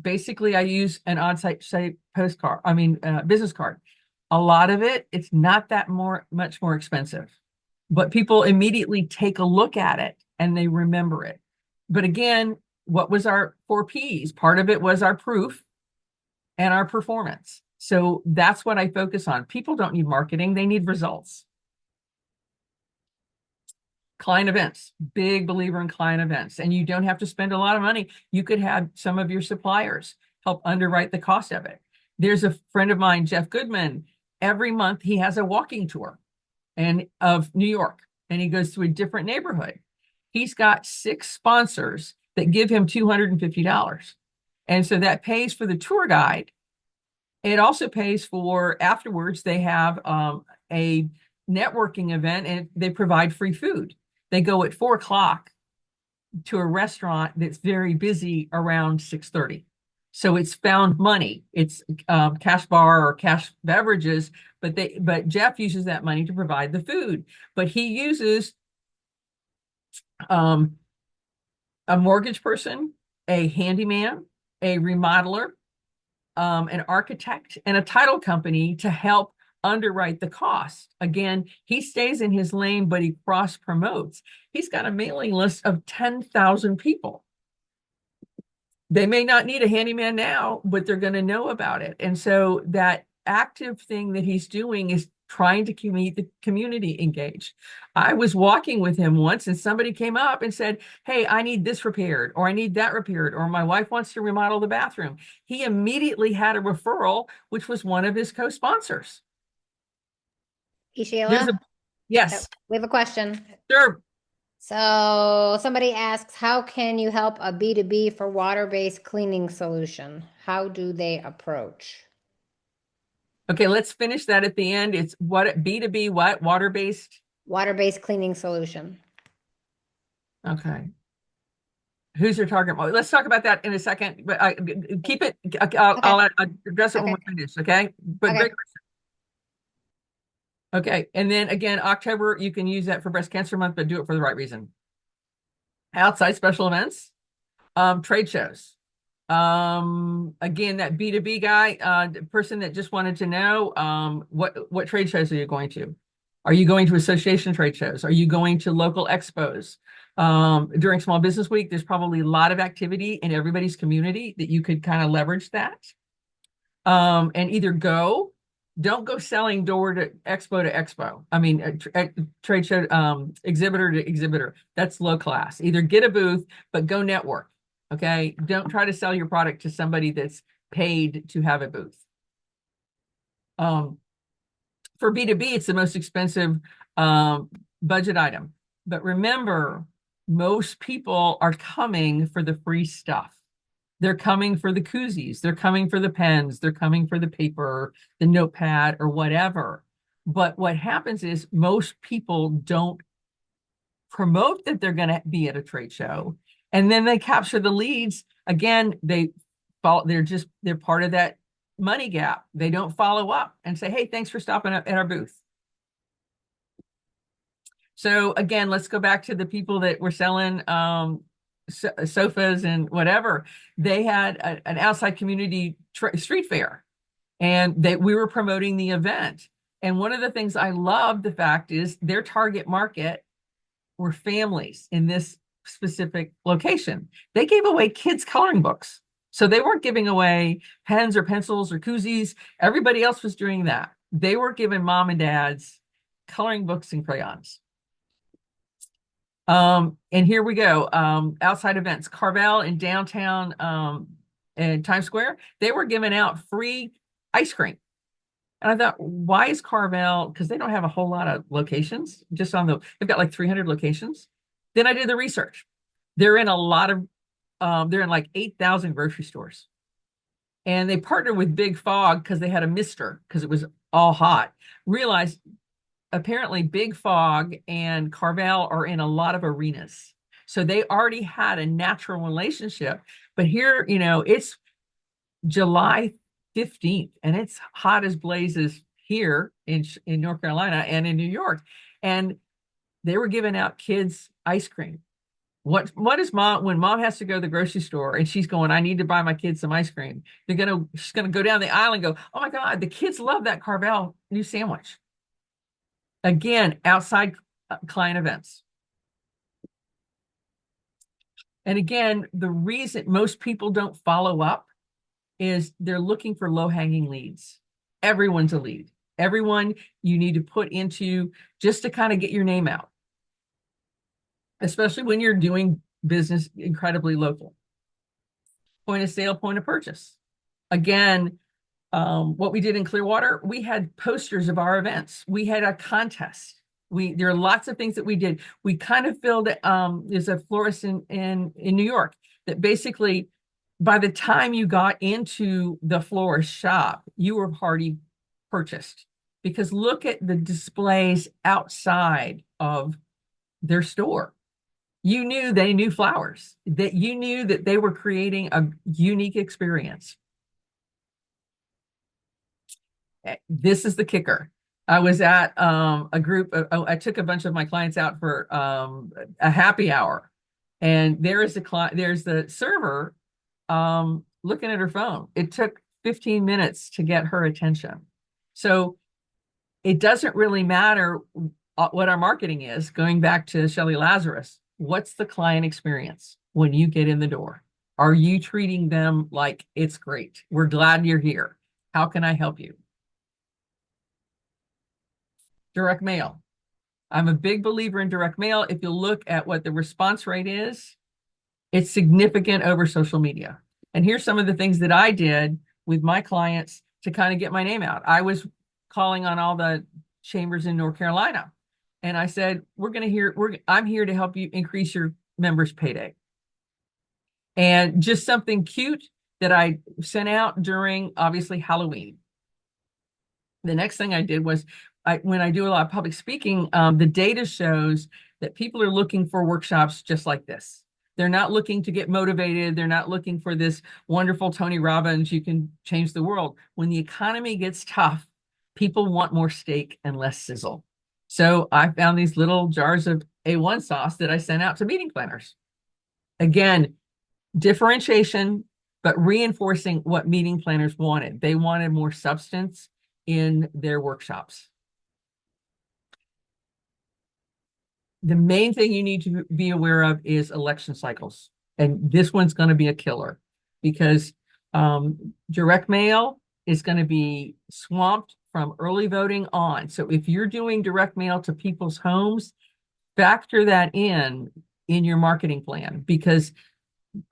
basically I use an on-site postcard, business card. A lot of it, it's not that much more expensive, but people immediately take a look at it and they remember it. But again, what was our 4 Ps? Part of it was our proof and our performance. So that's what I focus on. People don't need marketing, they need results. Client events, big believer in client events. And you don't have to spend a lot of money. You could have some of your suppliers help underwrite the cost of it. There's a friend of mine, Jeff Goodman. Every month he has a walking tour of New York, and he goes to a different neighborhood. He's got 6 sponsors that give him $250. And so that pays for the tour guide. It also pays for, afterwards, they have a networking event, and they provide free food. They go at 4 o'clock to a restaurant that's very busy around 6:30. So it's found money. It's cash bar or cash beverages, but Jeff uses that money to provide the food. But he uses a mortgage person, a handyman, a remodeler, an architect, and a title company to help underwrite the cost. Again, he stays in his lane, but he cross promotes. He's got a mailing list of 10,000 people. They may not need a handyman now, but they're going to know about it. And so that active thing that he's doing is trying to keep the community engaged. I was walking with him once, and somebody came up and said, hey, I need this repaired, or I need that repaired, or my wife wants to remodel the bathroom. He immediately had a referral, which was one of his co-sponsors. Hey, Sheila. Yes. We have a question. Sure. So somebody asks, how can you help a B2B for water-based cleaning solution? How do they approach? Okay, let's finish that at the end. It's what B2B, what water-based? Water-based cleaning solution. Okay. Who's your target market? Let's talk about that in a second, but keep it. I'll address it when Okay. we're finished. Okay. But Okay. great. Okay. And then again, October, you can use that for Breast Cancer Month, but do it for the right reason. Outside special events, trade shows. Again, that B2B guy, the person that just wanted to know, what trade shows are you going to? Are you going to association trade shows? Are you going to local expos? During Small Business Week, there's probably a lot of activity in everybody's community that you could kind of leverage that. And either don't go selling door to expo. I mean, trade show, exhibitor to exhibitor. That's low class. Either get a booth, but go network. Okay. Don't try to sell your product to somebody that's paid to have a booth. For B2B, it's the most expensive budget item. But remember, most people are coming for the free stuff. They're coming for the koozies. They're coming for the pens. They're coming for the paper, the notepad, or whatever. But what happens is most people don't promote that they're going to be at a trade show. And then they capture the leads. Again, they're part of that money gap. They don't follow up and say, hey, thanks for stopping up at our booth. So again, let's go back to the people that were selling sofas and whatever. They had an outside community street fair, and we were promoting the event. And one of the things I love the fact is their target market were families in this specific location. They gave away kids' coloring books. So they weren't giving away pens or pencils or koozies. Everybody else was doing that. They were giving mom and dads coloring books and crayons. And here we go. Outside events, Carvel in downtown in Times Square, they were giving out free ice cream. And I thought, why is Carvel? Because they don't have a whole lot of locations. They've got like 300 locations. Then I did the research. They're in they're in like 8,000 grocery stores. And they partnered with Big Fog because they had a mister because it was all hot. Realized apparently Big Fog and Carvel are in a lot of arenas. So they already had a natural relationship. But here, it's July 15th and it's hot as blazes here in North Carolina and in New York. And they were giving out kids ice cream. What is mom, when mom has to go to the grocery store and she's going, I need to buy my kids some ice cream. She's going to go down the aisle and go, oh my God, the kids love that Carvel new sandwich. Again, outside client events. And again, the reason most people don't follow up is they're looking for low-hanging leads. Everyone's a lead. Everyone you need to put into just to kind of get your name out, especially when you're doing business incredibly local. Point of sale, point of purchase. Again, what we did in Clearwater, we had posters of our events. We had a contest. There are lots of things that we did. We kind of filled there's a florist in New York that basically, by the time you got into the florist shop, you were already purchased. Because look at the displays outside of their store. You knew they knew flowers, that you knew that they were creating a unique experience. This is the kicker. I was at a group. I took a bunch of my clients out for a happy hour, and there's the server looking at her phone. It took 15 minutes to get her attention. So it doesn't really matter what our marketing is. Going back to Shelley Lazarus, what's the client experience when you get in the door? Are you treating them like it's great? We're glad you're here. How can I help you? Direct mail. I'm a big believer in direct mail. If you look at what the response rate is, it's significant over social media. And here's some of the things that I did with my clients to kind of get my name out. I was calling on all the chambers in North Carolina. And I said, I'm here to help you increase your members' payday. And just something cute that I sent out during, obviously, Halloween. The next thing I did was when I do a lot of public speaking, the data shows that people are looking for workshops just like this. They're not looking to get motivated. They're not looking for this wonderful Tony Robbins, you can change the world. When the economy gets tough, people want more steak and less sizzle. So I found these little jars of A1 sauce that I sent out to meeting planners. Again, differentiation, but reinforcing what meeting planners wanted. They wanted more substance in their workshops. The main thing you need to be aware of is election cycles. And this one's going to be a killer because direct mail is going to be swamped from early voting on. So if you're doing direct mail to people's homes, factor that in your marketing plan, because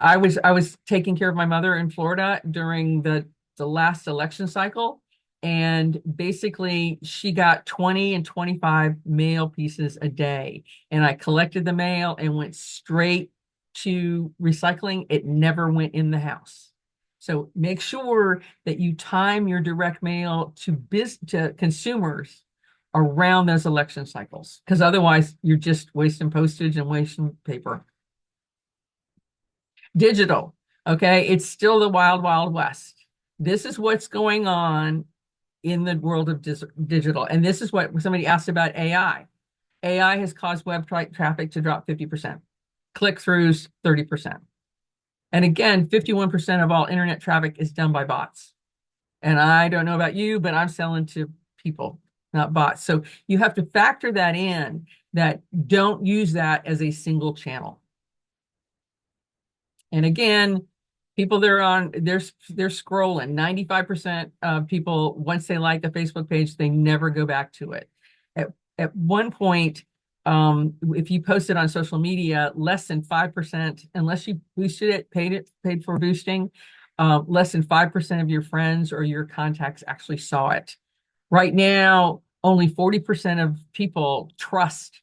I was taking care of my mother in Florida during the last election cycle, and basically she got 20 and 25 mail pieces a day, and I collected the mail and went straight to recycling. It never went in the house. So make sure that you time your direct mail to consumers around those election cycles, because otherwise you're just wasting postage and wasting paper. Digital, okay, it's still the wild, wild west. This is what's going on in the world of digital. And this is what somebody asked about AI. AI has caused web traffic to drop 50%, click-throughs 30%. And again, 51% of all internet traffic is done by bots. And I don't know about you, but I'm selling to people, not bots. So you have to factor that in, that don't use that as a single channel. And again, people that are on, they're scrolling. 95% of people, once they like the Facebook page, they never go back to it. At one point, if you post it on social media, less than 5%, unless you boosted it, paid for boosting, less than 5% of your friends or your contacts actually saw it. Right now, only 40% of people trust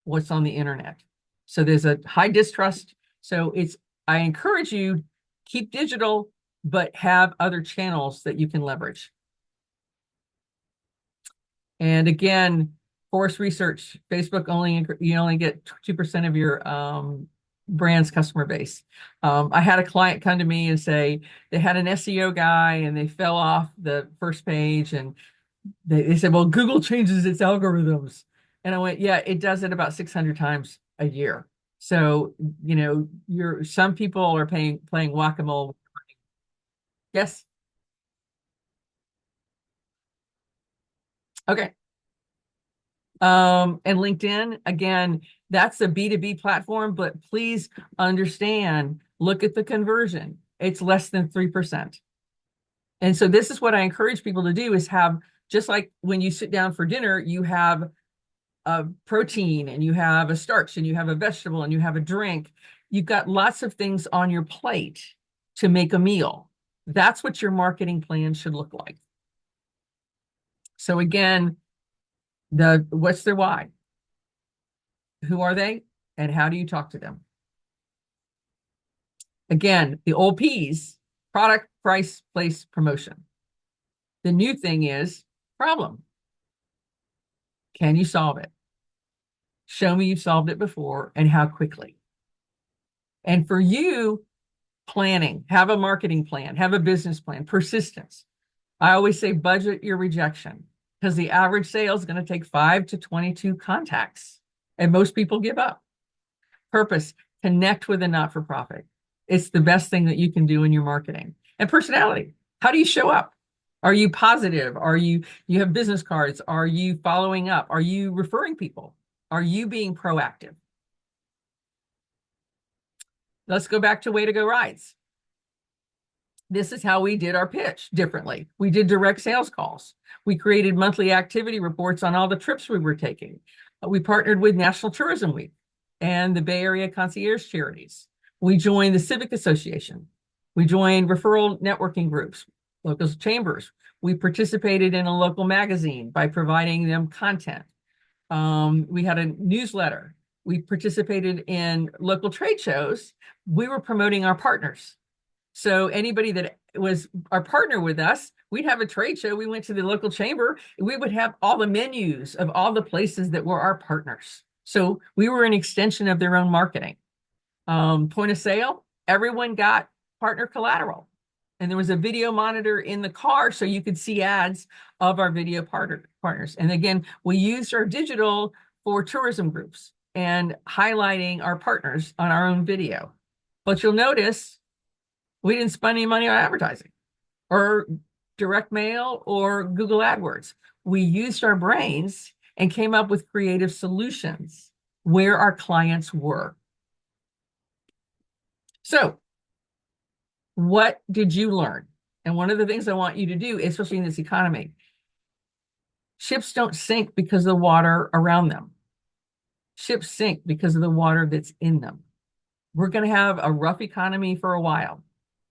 what's on the internet. So there's a high distrust. So I encourage you, keep digital, but have other channels that you can leverage. And again, Forrest Research, Facebook you only get 2% of your brand's customer base. I had a client come to me and say they had an SEO guy and they fell off the first page, and they said, well, Google changes its algorithms. And I went, yeah, it does it about 600 times a year. So, some people are playing whack-a-mole. Yes. Okay. And LinkedIn, again, that's a B2B platform, but please understand, look at the conversion. It's less than 3%. And so this is what I encourage people to do, is have, just like when you sit down for dinner, you have a protein and you have a starch and you have a vegetable and you have a drink. You've got lots of things on your plate to make a meal. That's what your marketing plan should look like. So again, what's their why? Who are they? And how do you talk to them? Again, the old P's: product, price, place, promotion. The new thing is problem. Can you solve it? Show me you've solved it before and how quickly. And for you, planning, have a marketing plan, have a business plan, persistence. I always say budget your rejection, because the average sale is going to take 5 to 22 contacts, and most people give up. Purpose, connect with a not-for-profit. It's the best thing that you can do in your marketing. And personality, how do you show up? Are you positive? Are you have business cards? Are you following up? Are you referring people? Are you being proactive? Let's go back to Way to Go Rides. This is how we did our pitch differently. We did direct sales calls. We created monthly activity reports on all the trips we were taking. We partnered with National Tourism Week and the Bay Area Concierge Charities. We joined the Civic Association. We joined referral networking groups, local chambers. We participated in a local magazine by providing them content. We had a newsletter. We participated in local trade shows. We were promoting our partners. So anybody that was our partner with us, we'd have a trade show. We went to the local chamber. We would have all the menus of all the places that were our partners. So we were an extension of their own marketing. Point of sale, everyone got partner collateral. And there was a video monitor in the car so you could see ads of our video partners. And again, we used our digital for tourism groups and highlighting our partners on our own video. But you'll notice we didn't spend any money on advertising or direct mail or Google AdWords. We used our brains and came up with creative solutions where our clients were. So, what did you learn? And one of the things I want you to do, especially in this economy, ships don't sink because of the water around them. Ships sink because of the water that's in them. We're going to have a rough economy for a while,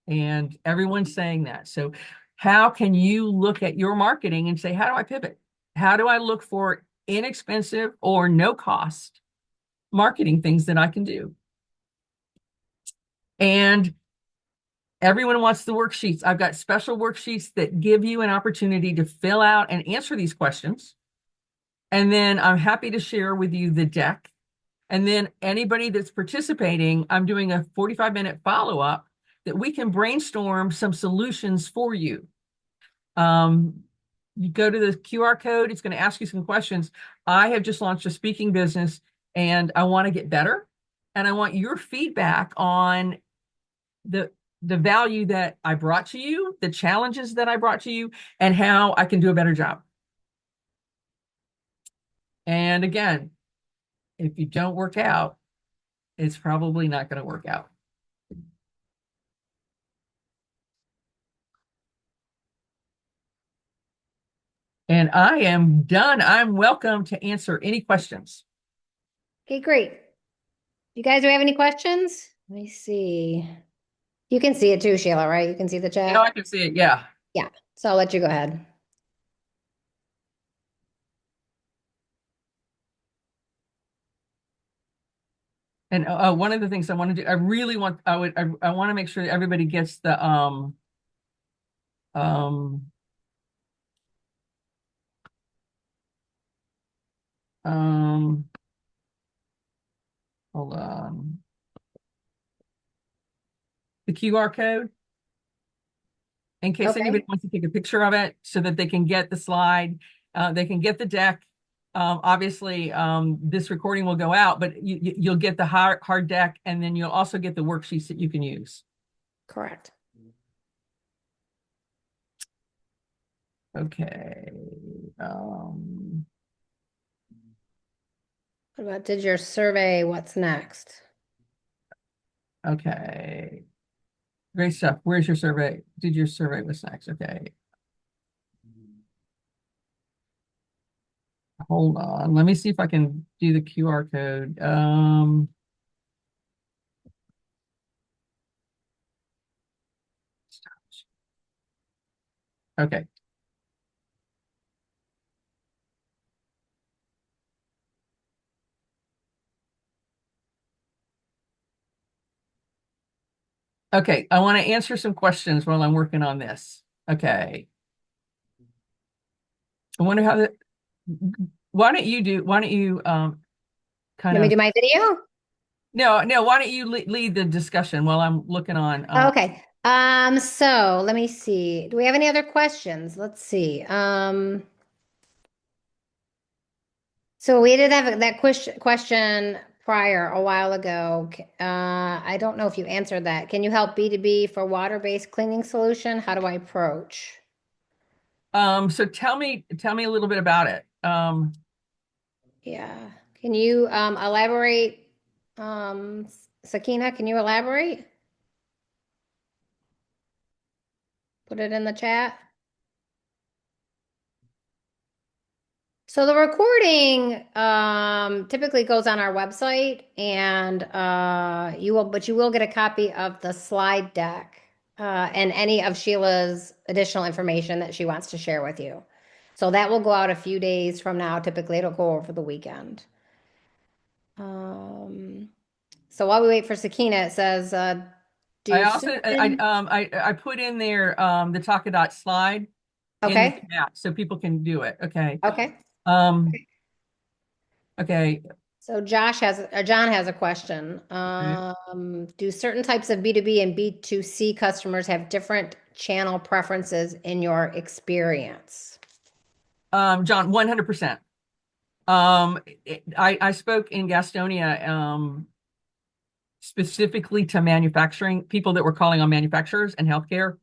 and everyone's saying that. So, how can you look at your marketing and say, how do I pivot? How do I look for inexpensive or no cost marketing things that I can do? And everyone wants the worksheets. I've got special worksheets that give you an opportunity to fill out and answer these questions. And then I'm happy to share with you the deck. And then anybody that's participating, I'm doing a 45-minute follow-up that we can brainstorm some solutions for you. You go to the QR code, it's going to ask you some questions. I have just launched a speaking business and I want to get better. And I want your feedback on the value that I brought to you, the challenges that I brought to you, and how I can do a better job. And again, if you don't work out, it's probably not going to work out. And I am done. I'm welcome to answer any questions. Okay, great. You guys, do we have any questions? Let me see. You can see it too, Sheila, right? You can see the chat? I can see it. Yeah. Yeah. So I'll let you go ahead. And one of the things I want to do, I want to make sure that everybody gets the hold on, the QR code in case anybody wants to take a picture of it so that they can get the slide, they can get the deck. Obviously, this recording will go out, but you'll get the hard deck, and then you'll also get the worksheets that you can use. Correct. Okay. What about did your survey? What's next? Okay. Great stuff. Where's your survey? Did your survey what's next? Okay. Hold on. Let me see if I can do the QR code. Okay. Okay, I want to answer some questions while I'm working on this. Okay. I wonder how that, why don't you kind Let me of, do my video. no, why don't you lead the discussion while I'm looking on. Okay. So let me see. Do we have any other questions? Let's see. So we did have that question prior a while ago. I don't know if you answered that. Can you help B2B for water-based cleaning solution? How do I approach? So tell me a little bit about it. Yeah. Can you elaborate? Sakina, can you elaborate? Put it in the chat. So the recording typically goes on our website, and you will get a copy of the slide deck and any of Sheila's additional information that she wants to share with you. So that will go out a few days from now. Typically, it'll go over the weekend. So while we wait for Sakina, it says I Do also certain, I put in there the Talkadot slide in the okay, chat so people can do it. Okay. okay. Um, okay. So John has a question. Do certain types of B2B and B2C customers have different channel preferences in your experience? John, 100%. I spoke in Gastonia specifically to manufacturing people that were calling on manufacturers and healthcare.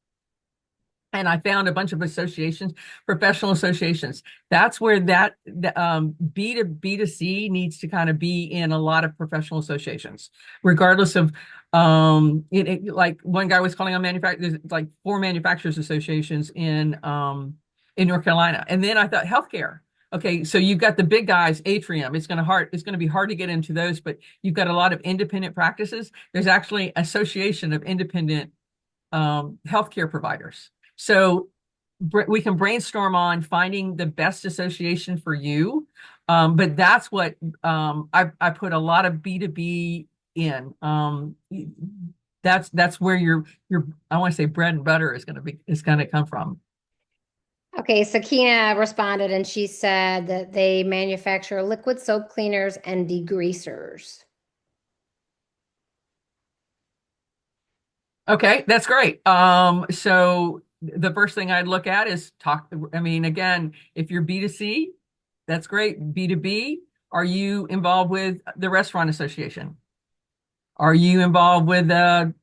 And I found a bunch of associations, professional associations. That's where B2B2C needs to kind of be in a lot of professional associations, regardless of like one guy was calling on manufacturers, like 4 manufacturers associations in North Carolina. And then I thought healthcare. Okay, so you've got the big guys, Atrium. It's going to be hard to get into those, but you've got a lot of independent practices. There's actually association of independent healthcare providers. So we can brainstorm on finding the best association for you. But that's what I put a lot of B2B in. That's where your I want to say bread and butter is going to come from. Okay, Sakina responded and she said that they manufacture liquid soap cleaners and degreasers. Okay, that's great. So the first thing I'd look at is talk. I mean, again, if you're B2C, that's great. B2B, are you involved with the restaurant association? Are you involved with the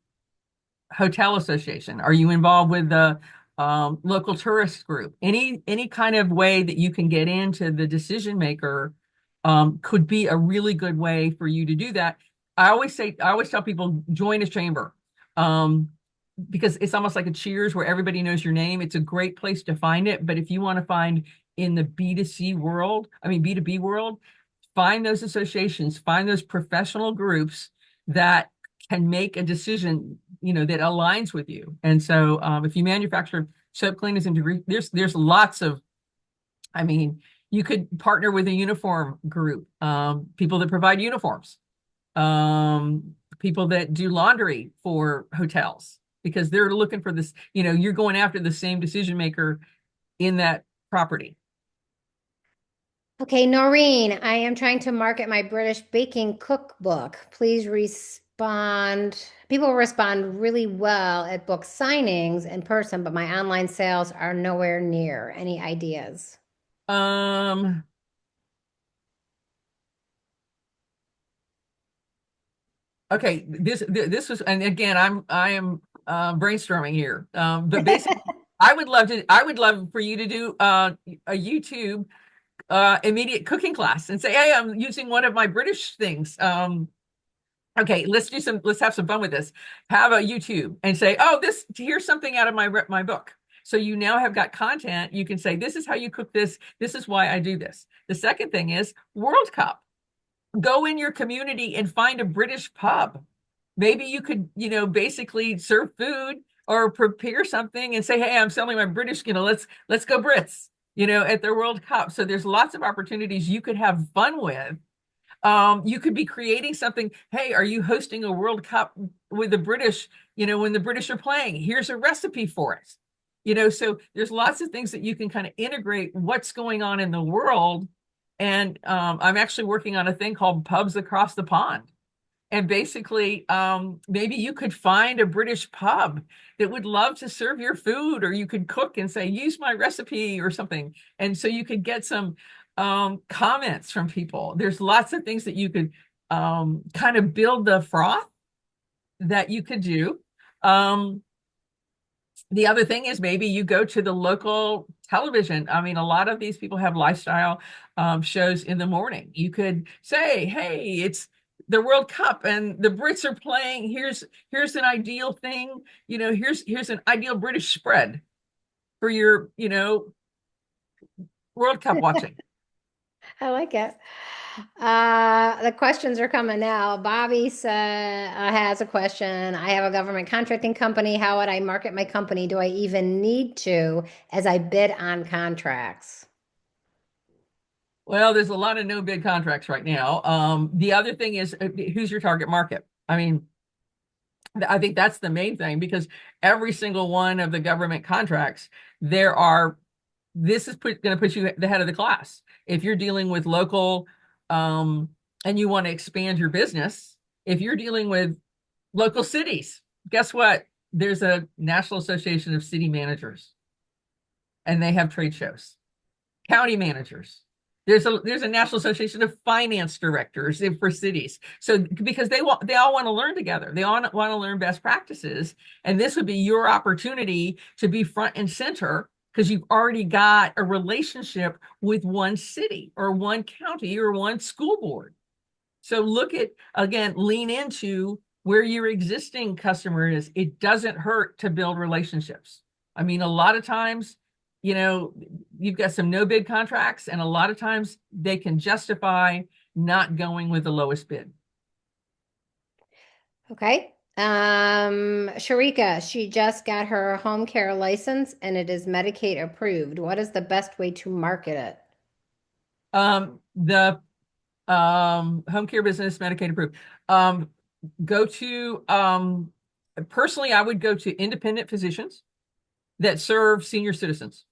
hotel association? Are you involved with the local tourist group? Any kind of way that you can get into the decision maker could be a really good way for you to do that. I always tell people join a chamber. Um, because it's almost like a Cheers where everybody knows your name. It's a great place to find it. But if you want to find in the B2C world, I mean B2B world, find those associations, find those professional groups that can make a decision, that aligns with you. And so if you manufacture soap cleaners and degree, there's lots of, I mean, you could partner with a uniform group, people that provide uniforms, people that do laundry for hotels because they're looking for this, you're going after the same decision maker in that property. Okay, Noreen, I am trying to market my British baking cookbook. Please respond. People respond really well at book signings in person, but my online sales are nowhere near. Any ideas? Um, okay, this was, and again, I am brainstorming here. But basically, I would love for you to do a YouTube immediate cooking class and say, hey, I'm using one of my British things. Okay, let's have some fun with this. Have a YouTube and say, oh, here's something out of my book. So you now have got content. You can say, this is how you cook this. This is why I do this. The second thing is World Cup. Go in your community and find a British pub. Maybe you could, basically serve food or prepare something and say, hey, I'm selling my British, let's go Brits, at the World Cup. So there's lots of opportunities you could have fun with. You could be creating something. Hey, are you hosting a World Cup with the British? When the British are playing, here's a recipe for it. So there's lots of things that you can kind of integrate what's going on in the world. And I'm actually working on a thing called Pubs Across the Pond. And basically, maybe you could find a British pub that would love to serve your food, or you could cook and say, use my recipe or something. And so you could get some comments from people. There's lots of things that you could kind of build the froth that you could do. The other thing is maybe you go to the local television. I mean, a lot of these people have lifestyle shows in the morning. You could say, hey, it's the World Cup and the Brits are playing. Here's an ideal thing. Here's an ideal British spread for your, World Cup watching. I like it. The questions are coming now. Bobby has a question. I have a government contracting company. How would I market my company? Do I even need to as I bid on contracts? Well, there's a lot of no bid contracts right now. The other thing is who's your target market? I mean, I think that's the main thing, because every single one of the government contracts, this is going to put you at the head of the class. If you're dealing with local, and you want to expand your business, if you're dealing with local cities, guess what? There's a National Association of City Managers, and they have trade shows. County managers. There's a National Association of Finance Directors for cities. So because they all want to learn together. They all want to learn best practices. And this would be your opportunity to be front and center, because you've already got a relationship with one city or one county or one school board. So look at, again, lean into where your existing customer is. It doesn't hurt to build relationships. I mean, a lot of times, you've got some no bid contracts, and a lot of times they can justify not going with the lowest bid. Okay. Sharika, she just got her home care license and it is Medicaid approved. What is the best way to market it? The home care business, Medicaid approved. Go to personally, I would go to independent physicians that serve senior citizens.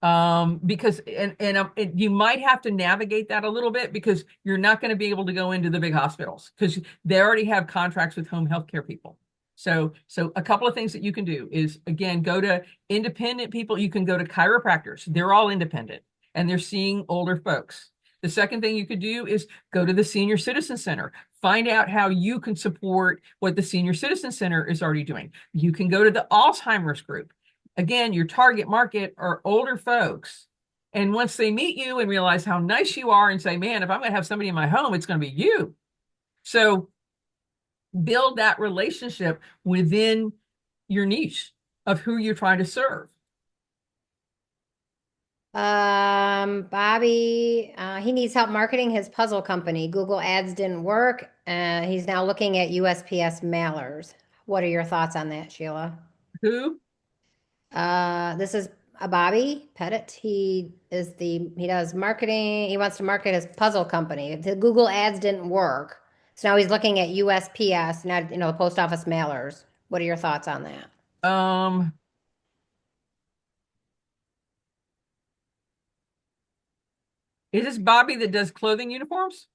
Because you might have to navigate that a little bit, because you're not going to be able to go into the big hospitals because they already have contracts with home health care people. So a couple of things that you can do is, again, go to independent people. You can go to chiropractors. They're all independent and they're seeing older folks. The second thing you could do is go to the Senior Citizen Center. Find out how you can support what the Senior Citizen Center is already doing. You can go to the Alzheimer's group. Again, your target market are older folks. And once they meet you and realize how nice you are and say, man, if I'm going to have somebody in my home, it's going to be you. So build that relationship within your niche of who you're trying to serve. Bobby, he needs help marketing his puzzle company. Google Ads didn't work. He's now looking at USPS mailers. What are your thoughts on that, Sheila? Who? This is a Bobby Pettit. He does marketing. He wants to market his puzzle company. The Google Ads didn't work. So now he's looking at USPS, not, the post office mailers. What are your thoughts on that? Is this Bobby that does clothing uniforms?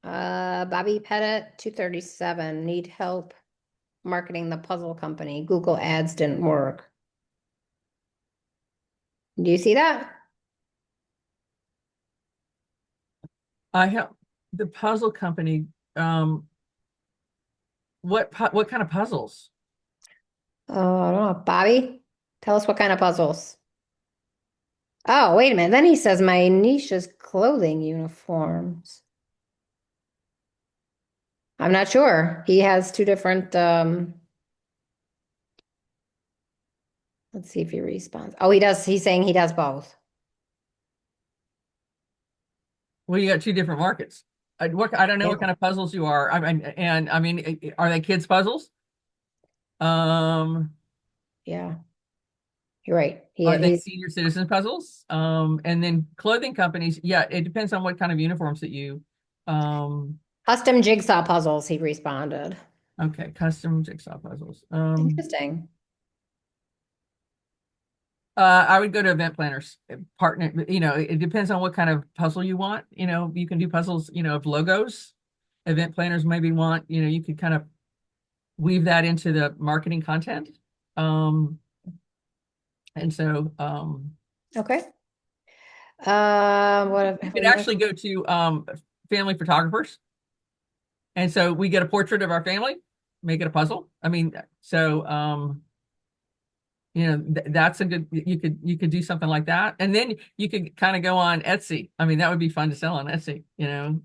Bobby Pettit, 237, need help marketing the puzzle company. Google Ads didn't work. Do you see that? I have the puzzle company. What kind of puzzles? Oh, I don't know. Bobby, tell us what kind of puzzles. Oh, wait a minute. Then he says my niche is clothing uniforms. I'm not sure. He has two different, let's see if he responds. Oh, he does. He's saying he does both. Well, you got two different markets. I don't know what kind of puzzles you are. I mean, are they kids' puzzles? Yeah, you're right. Are they senior citizen puzzles? And then clothing companies. Yeah, it depends on what kind of uniforms that you. Custom jigsaw puzzles, he responded. Okay, custom jigsaw puzzles. Interesting. I would go to event planners, partner, it depends on what kind of puzzle you want. You can do puzzles, of logos. Event planners maybe want, you could kind of weave that into the marketing content. And so, Okay. you could actually go to family photographers. And so we get a portrait of our family, make it a puzzle. I mean, so that's a good, you could do something like that. And then you could kind of go on Etsy. I mean, that would be fun to sell on Etsy,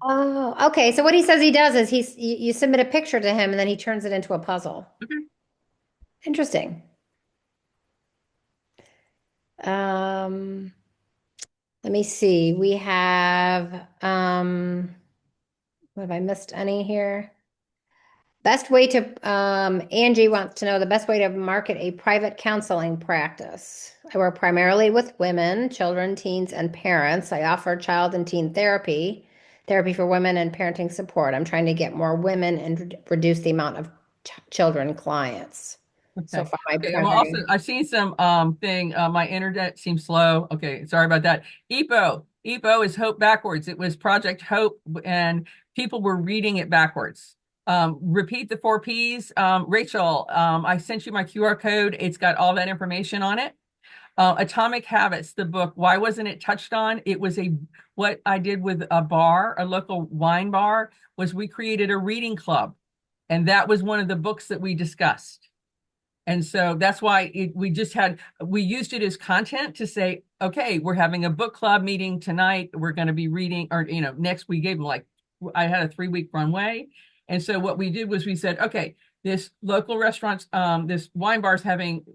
Oh, okay. So what he says he does is you submit a picture to him and then he turns it into a puzzle. Okay. Interesting. Let me see. We have, have I missed any here? Best way to, Angie wants to know the best way to market a private counseling practice. I work primarily with women, children, teens, and parents. I offer child and teen therapy. therapy for women and parenting support. I'm trying to get more women and reduce the amount of children clients. So Okay. for my Okay. Well, also, primary, I've seen some thing. My internet seems slow. Okay, sorry about that. EPO is Hope backwards. It was Project Hope, and people were reading it backwards. Repeat the 4 Ps. Rachel, I sent you my QR code. It's got all that information on it. Atomic Habits, the book. Why wasn't it touched on? It was what I did with a bar, a local wine bar, was we created a reading club, and that was one of the books that we discussed. And so that's why we used it as content to say, okay, we're having a book club meeting tonight. We're going to be reading, or, next we gave them I had a 3-week runway. And so what we did was we said, okay, this local restaurants, this wine bar's having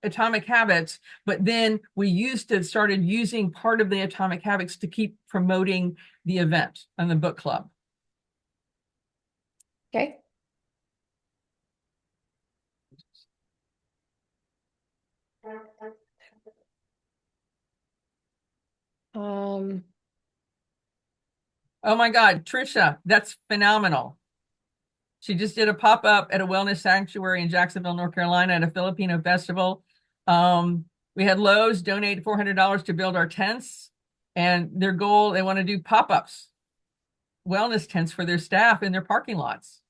Atomic Habits, but then we started using part of the Atomic Habits to keep promoting the event and the book club. okay. Um, Oh my God, Trisha, that's phenomenal. She just did a pop-up at a wellness sanctuary in Jacksonville, North Carolina at a Filipino festival. We had Lowe's donate $400 to build our tents, and their goal, they want to do pop-ups, wellness tents for their staff in their parking lots.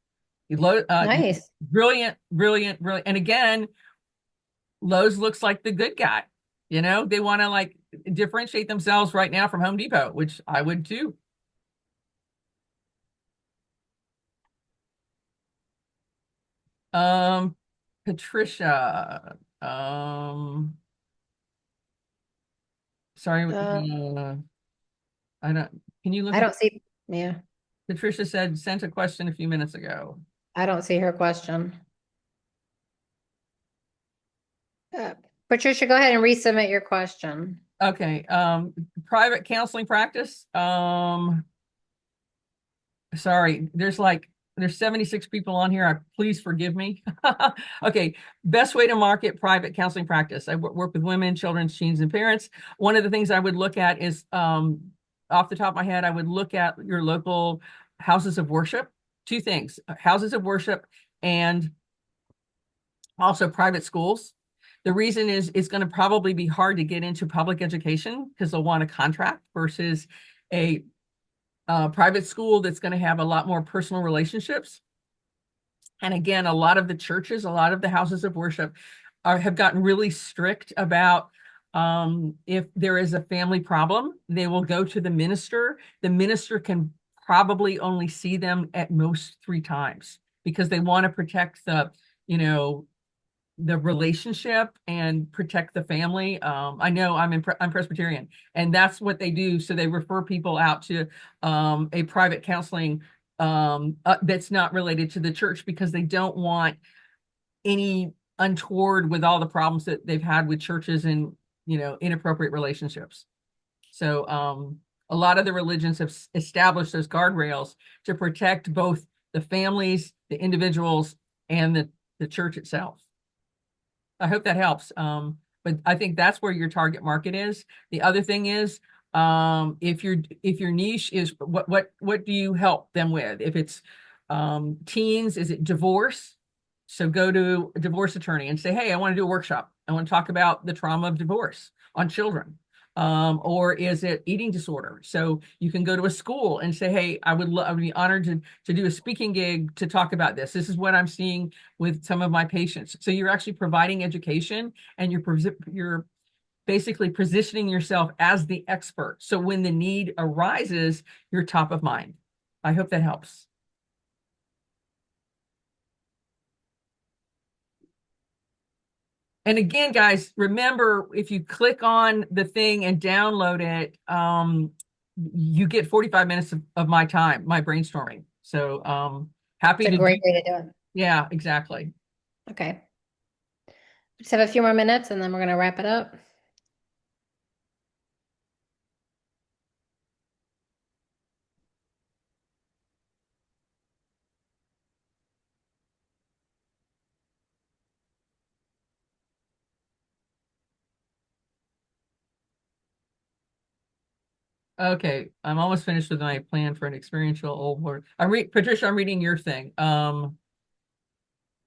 nice. Brilliant, brilliant, brilliant. And again, Lowe's looks like the good guy. They want to differentiate themselves right now from Home Depot, which I would too. Patricia, sorry, I don't, can you look I at, don't see, yeah, Patricia sent a question a few minutes ago. I don't see her question. Uh, Patricia, go ahead and resubmit your question. Okay, private counseling practice. Sorry, there's 76 people on here. Please forgive me. Okay, best way to market private counseling practice. I work with women, children, teens, and parents. One of the things I would look at is, off the top of my head, I would look at your local houses of worship. 2 things: houses of worship and also private schools. The reason is it's going to probably be hard to get into public education because they'll want a contract versus a private school that's going to have a lot more personal relationships. And again, a lot of the churches, a lot of the houses of worship have gotten really strict about, if there is a family problem, they will go to the minister. The minister can probably only see them at most 3 times because they want to protect the relationship and protect the family. I know I'm Presbyterian, and that's what they do. So they refer people out to a private counseling that's not related to the church because they don't want any untoward with all the problems that they've had with churches and inappropriate relationships. So a lot of the religions have established those guardrails to protect both the families, the individuals, and the church itself. I hope that helps. But I think that's where your target market is. The other thing is, if your niche is what do you help them with? If it's teens, is it divorce? So go to a divorce attorney and say, hey, I want to do a workshop. I want to talk about the trauma of divorce on children. Or is it eating disorder? So you can go to a school and say, hey, I would be honored to do a speaking gig to talk about this. This is what I'm seeing with some of my patients. So you're actually providing education, and you're basically positioning yourself as the expert. So when the need arises, you're top of mind. I hope that helps. And again, guys, remember, if you click on the thing and download it, you get 45 minutes of my time, my brainstorming. So happy It's a to great way to do it. Yeah, exactly. Okay. Just have a few more minutes and then we're going to wrap it up. Okay, I'm almost finished with my plan for an experiential old board. Patricia, I'm reading your thing.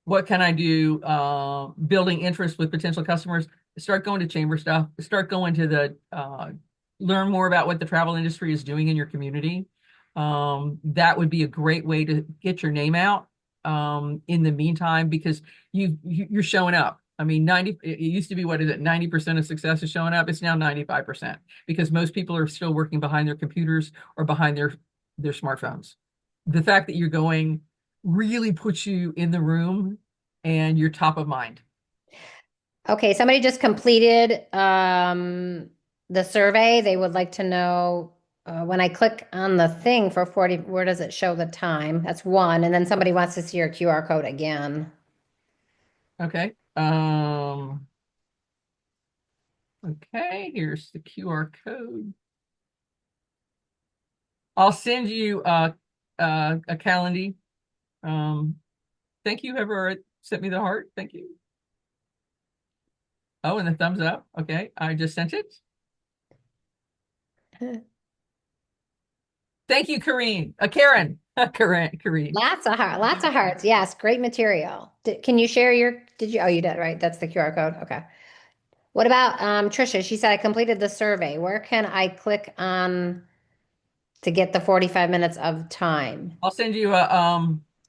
What can I do? Building interest with potential customers. Start going to chamber stuff. Start going to the learn more about what the travel industry is doing in your community. That would be a great way to get your name out. In the meantime, because you're showing up. I mean, it used to be, what is it? 90% of success is showing up. It's now 95% because most people are still working behind their computers or behind their smartphones. The fact that you're going really puts you in the room and you're top of mind. Okay, somebody just completed the survey. They would like to know when I click on the thing for 40, where does it show the time? That's one. And then somebody wants to see your QR code again. Okay. Okay, here's the QR code. I'll send you a calendar. Thank you, whoever sent me the heart. Thank you. Oh, and the thumbs up. Okay, I just sent it. Thank you, Kareen. Karen. Kareen. Lots of hearts. Yes, great material. Can you share your, did you, oh, you did, right? That's the QR code. Okay. What about Trisha? She said I completed the survey. Where can I click on to get the 45 minutes of time? I'll send you a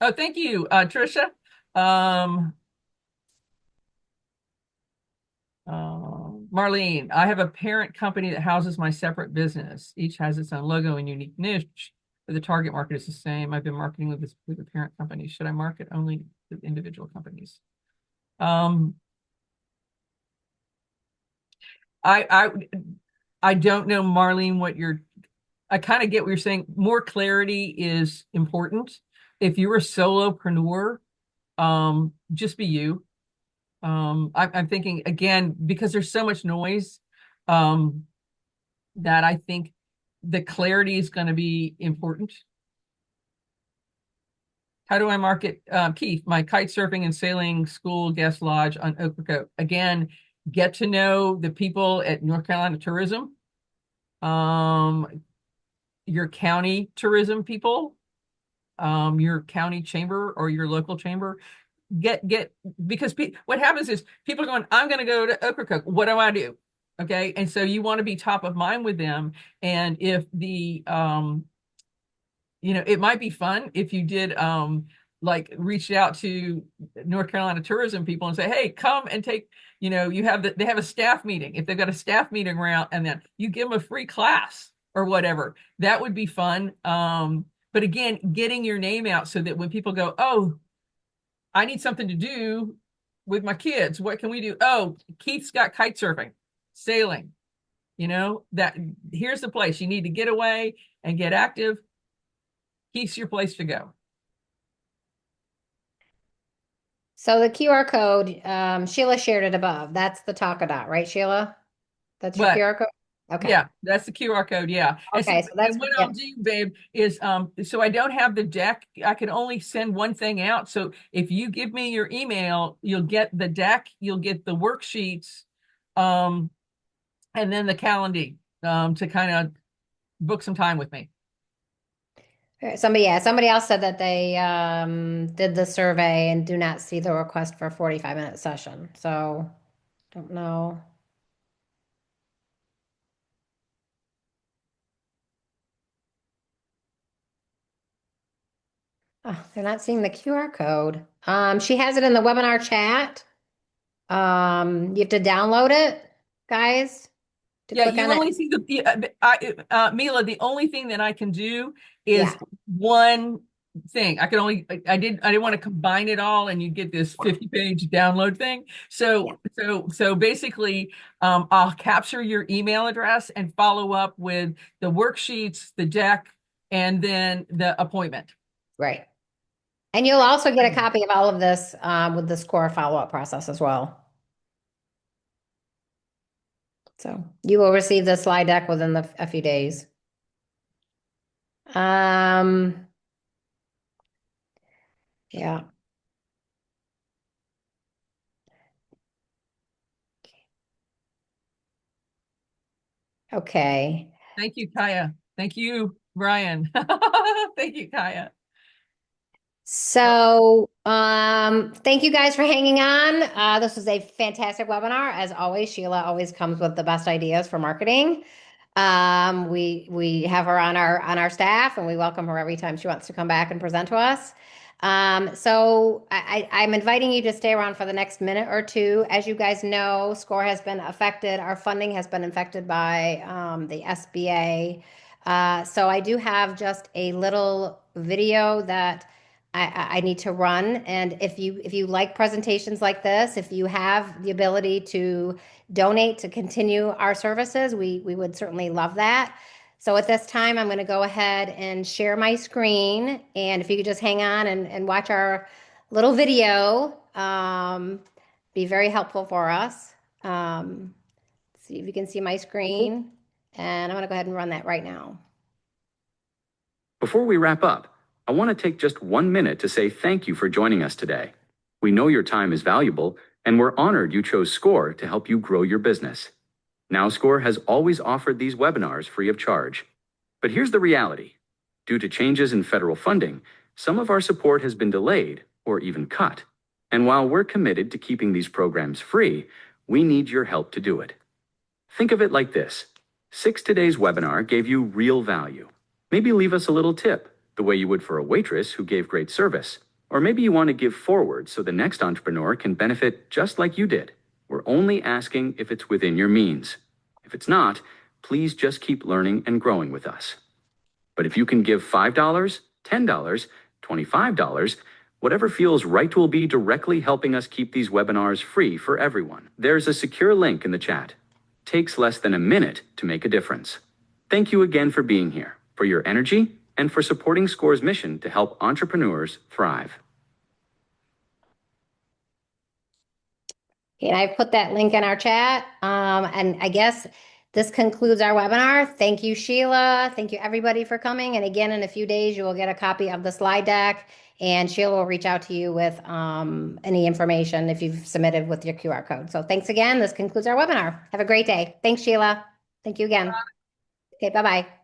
oh, thank you, Trisha. Um Marlene, I have a parent company that houses my separate business. Each has its own logo and unique niche, but the target market is the same. I've been marketing with the parent company. Should I market only with individual companies? Um, I I I don't know, Marlene, I kind of get what you're saying. More clarity is important. If you're a solopreneur, just be you. I'm thinking again, because there's so much noise, um, that I think the clarity is going to be important. How do I market, Keith, my kite surfing and sailing school guest lodge on Ocracoke? Again, get to know the people at North Carolina Tourism, um, your county tourism people, your county chamber or your local chamber. Get because what happens is people are going, I'm going to go to Ocracoke. What do I do? Okay, and so you want to be top of mind with them. And if the it might be fun if you did like reach out to North Carolina tourism people and say, hey, come and take, they have a staff meeting. If they've got a staff meeting around and then you give them a free class or whatever, that would be fun. But again, getting your name out so that when people go, oh, I need something to do with my kids, what can we do? Oh, Keith's got kite surfing, sailing, that here's the place you need to get away and get active. Keith's your place to go. So the QR code, Sheila shared it above. That's the Talkadot, right, Sheila? That's your But QR code? Okay. yeah, that's the QR code. Yeah. Okay, so that's And what yeah. I'll do, babe, is so I don't have the deck. I can only send one thing out. So if you give me your email, you'll get the deck, you'll get the worksheets, um, and then the calendar, to kind of book some time with me. Somebody else said that they did the survey and do not see the request for a 45-minute session. So don't know. Oh, they're not seeing the QR code. She has it in the webinar chat. You have to download it, guys, to Yeah, click you on it. only see Mila, the only thing that I can do is Yeah, one thing. I didn't want to combine it all and you get this 50-page download thing. yeah. So basically, I'll capture your email address and follow up with the worksheets, the deck, and then the appointment. Right. And you'll also get a copy of all of this with the score follow-up process as well. So you will receive the slide deck within a few days. Um, yeah. Okay. Thank you, Kaya. Thank you, Brian. Thank you, Kaya. So, thank you guys for hanging on. This was a fantastic webinar. As always, Sheila always comes with the best ideas for marketing. We have her on our staff, and we welcome her every time she wants to come back and present to us. So I'm inviting you to stay around for the next minute or two. As you guys know, SCORE has been affected. Our funding has been affected by the SBA. So I do have just a little video that I need to run. And if you like presentations like this, if you have the ability to donate to continue our services, we would certainly love that. So at this time, I'm going to go ahead and share my screen. And if you could just hang on and watch our little video, be very helpful for us. See if you can see my screen. And I'm going to go ahead and run that right now. Before we wrap up, I want to take just 1 minute to say thank you for joining us today. We know your time is valuable, and we're honored you chose SCORE to help you grow your business. Now, SCORE has always offered these webinars free of charge. But here's the reality. Due to changes in federal funding, some of our support has been delayed or even cut. And while we're committed to keeping these programs free, we need your help to do it. Think of it like this. 6 Today's webinar gave you real value. Maybe leave us a little tip, the way you would for a waitress who gave great service. Or maybe you want to give forward so the next entrepreneur can benefit just like you did. We're only asking if it's within your means. If it's not, please just keep learning and growing with us. But if you can give $5, $10, $25, whatever feels right will be directly helping us keep these webinars free for everyone. There's a secure link in the chat. Takes less than a minute to make a difference. Thank you again for being here, for your energy, and for supporting SCORE's mission to help entrepreneurs thrive. And I put that link in our chat. And I guess this concludes our webinar. Thank you, Sheila. Thank you, everybody, for coming. And again, in a few days, you will get a copy of the slide deck, and Sheila will reach out to you with any information if you've submitted with your QR code. So thanks again. This concludes our webinar. Have a great day. Thanks, Sheila. Thank you again. Okay, bye-bye.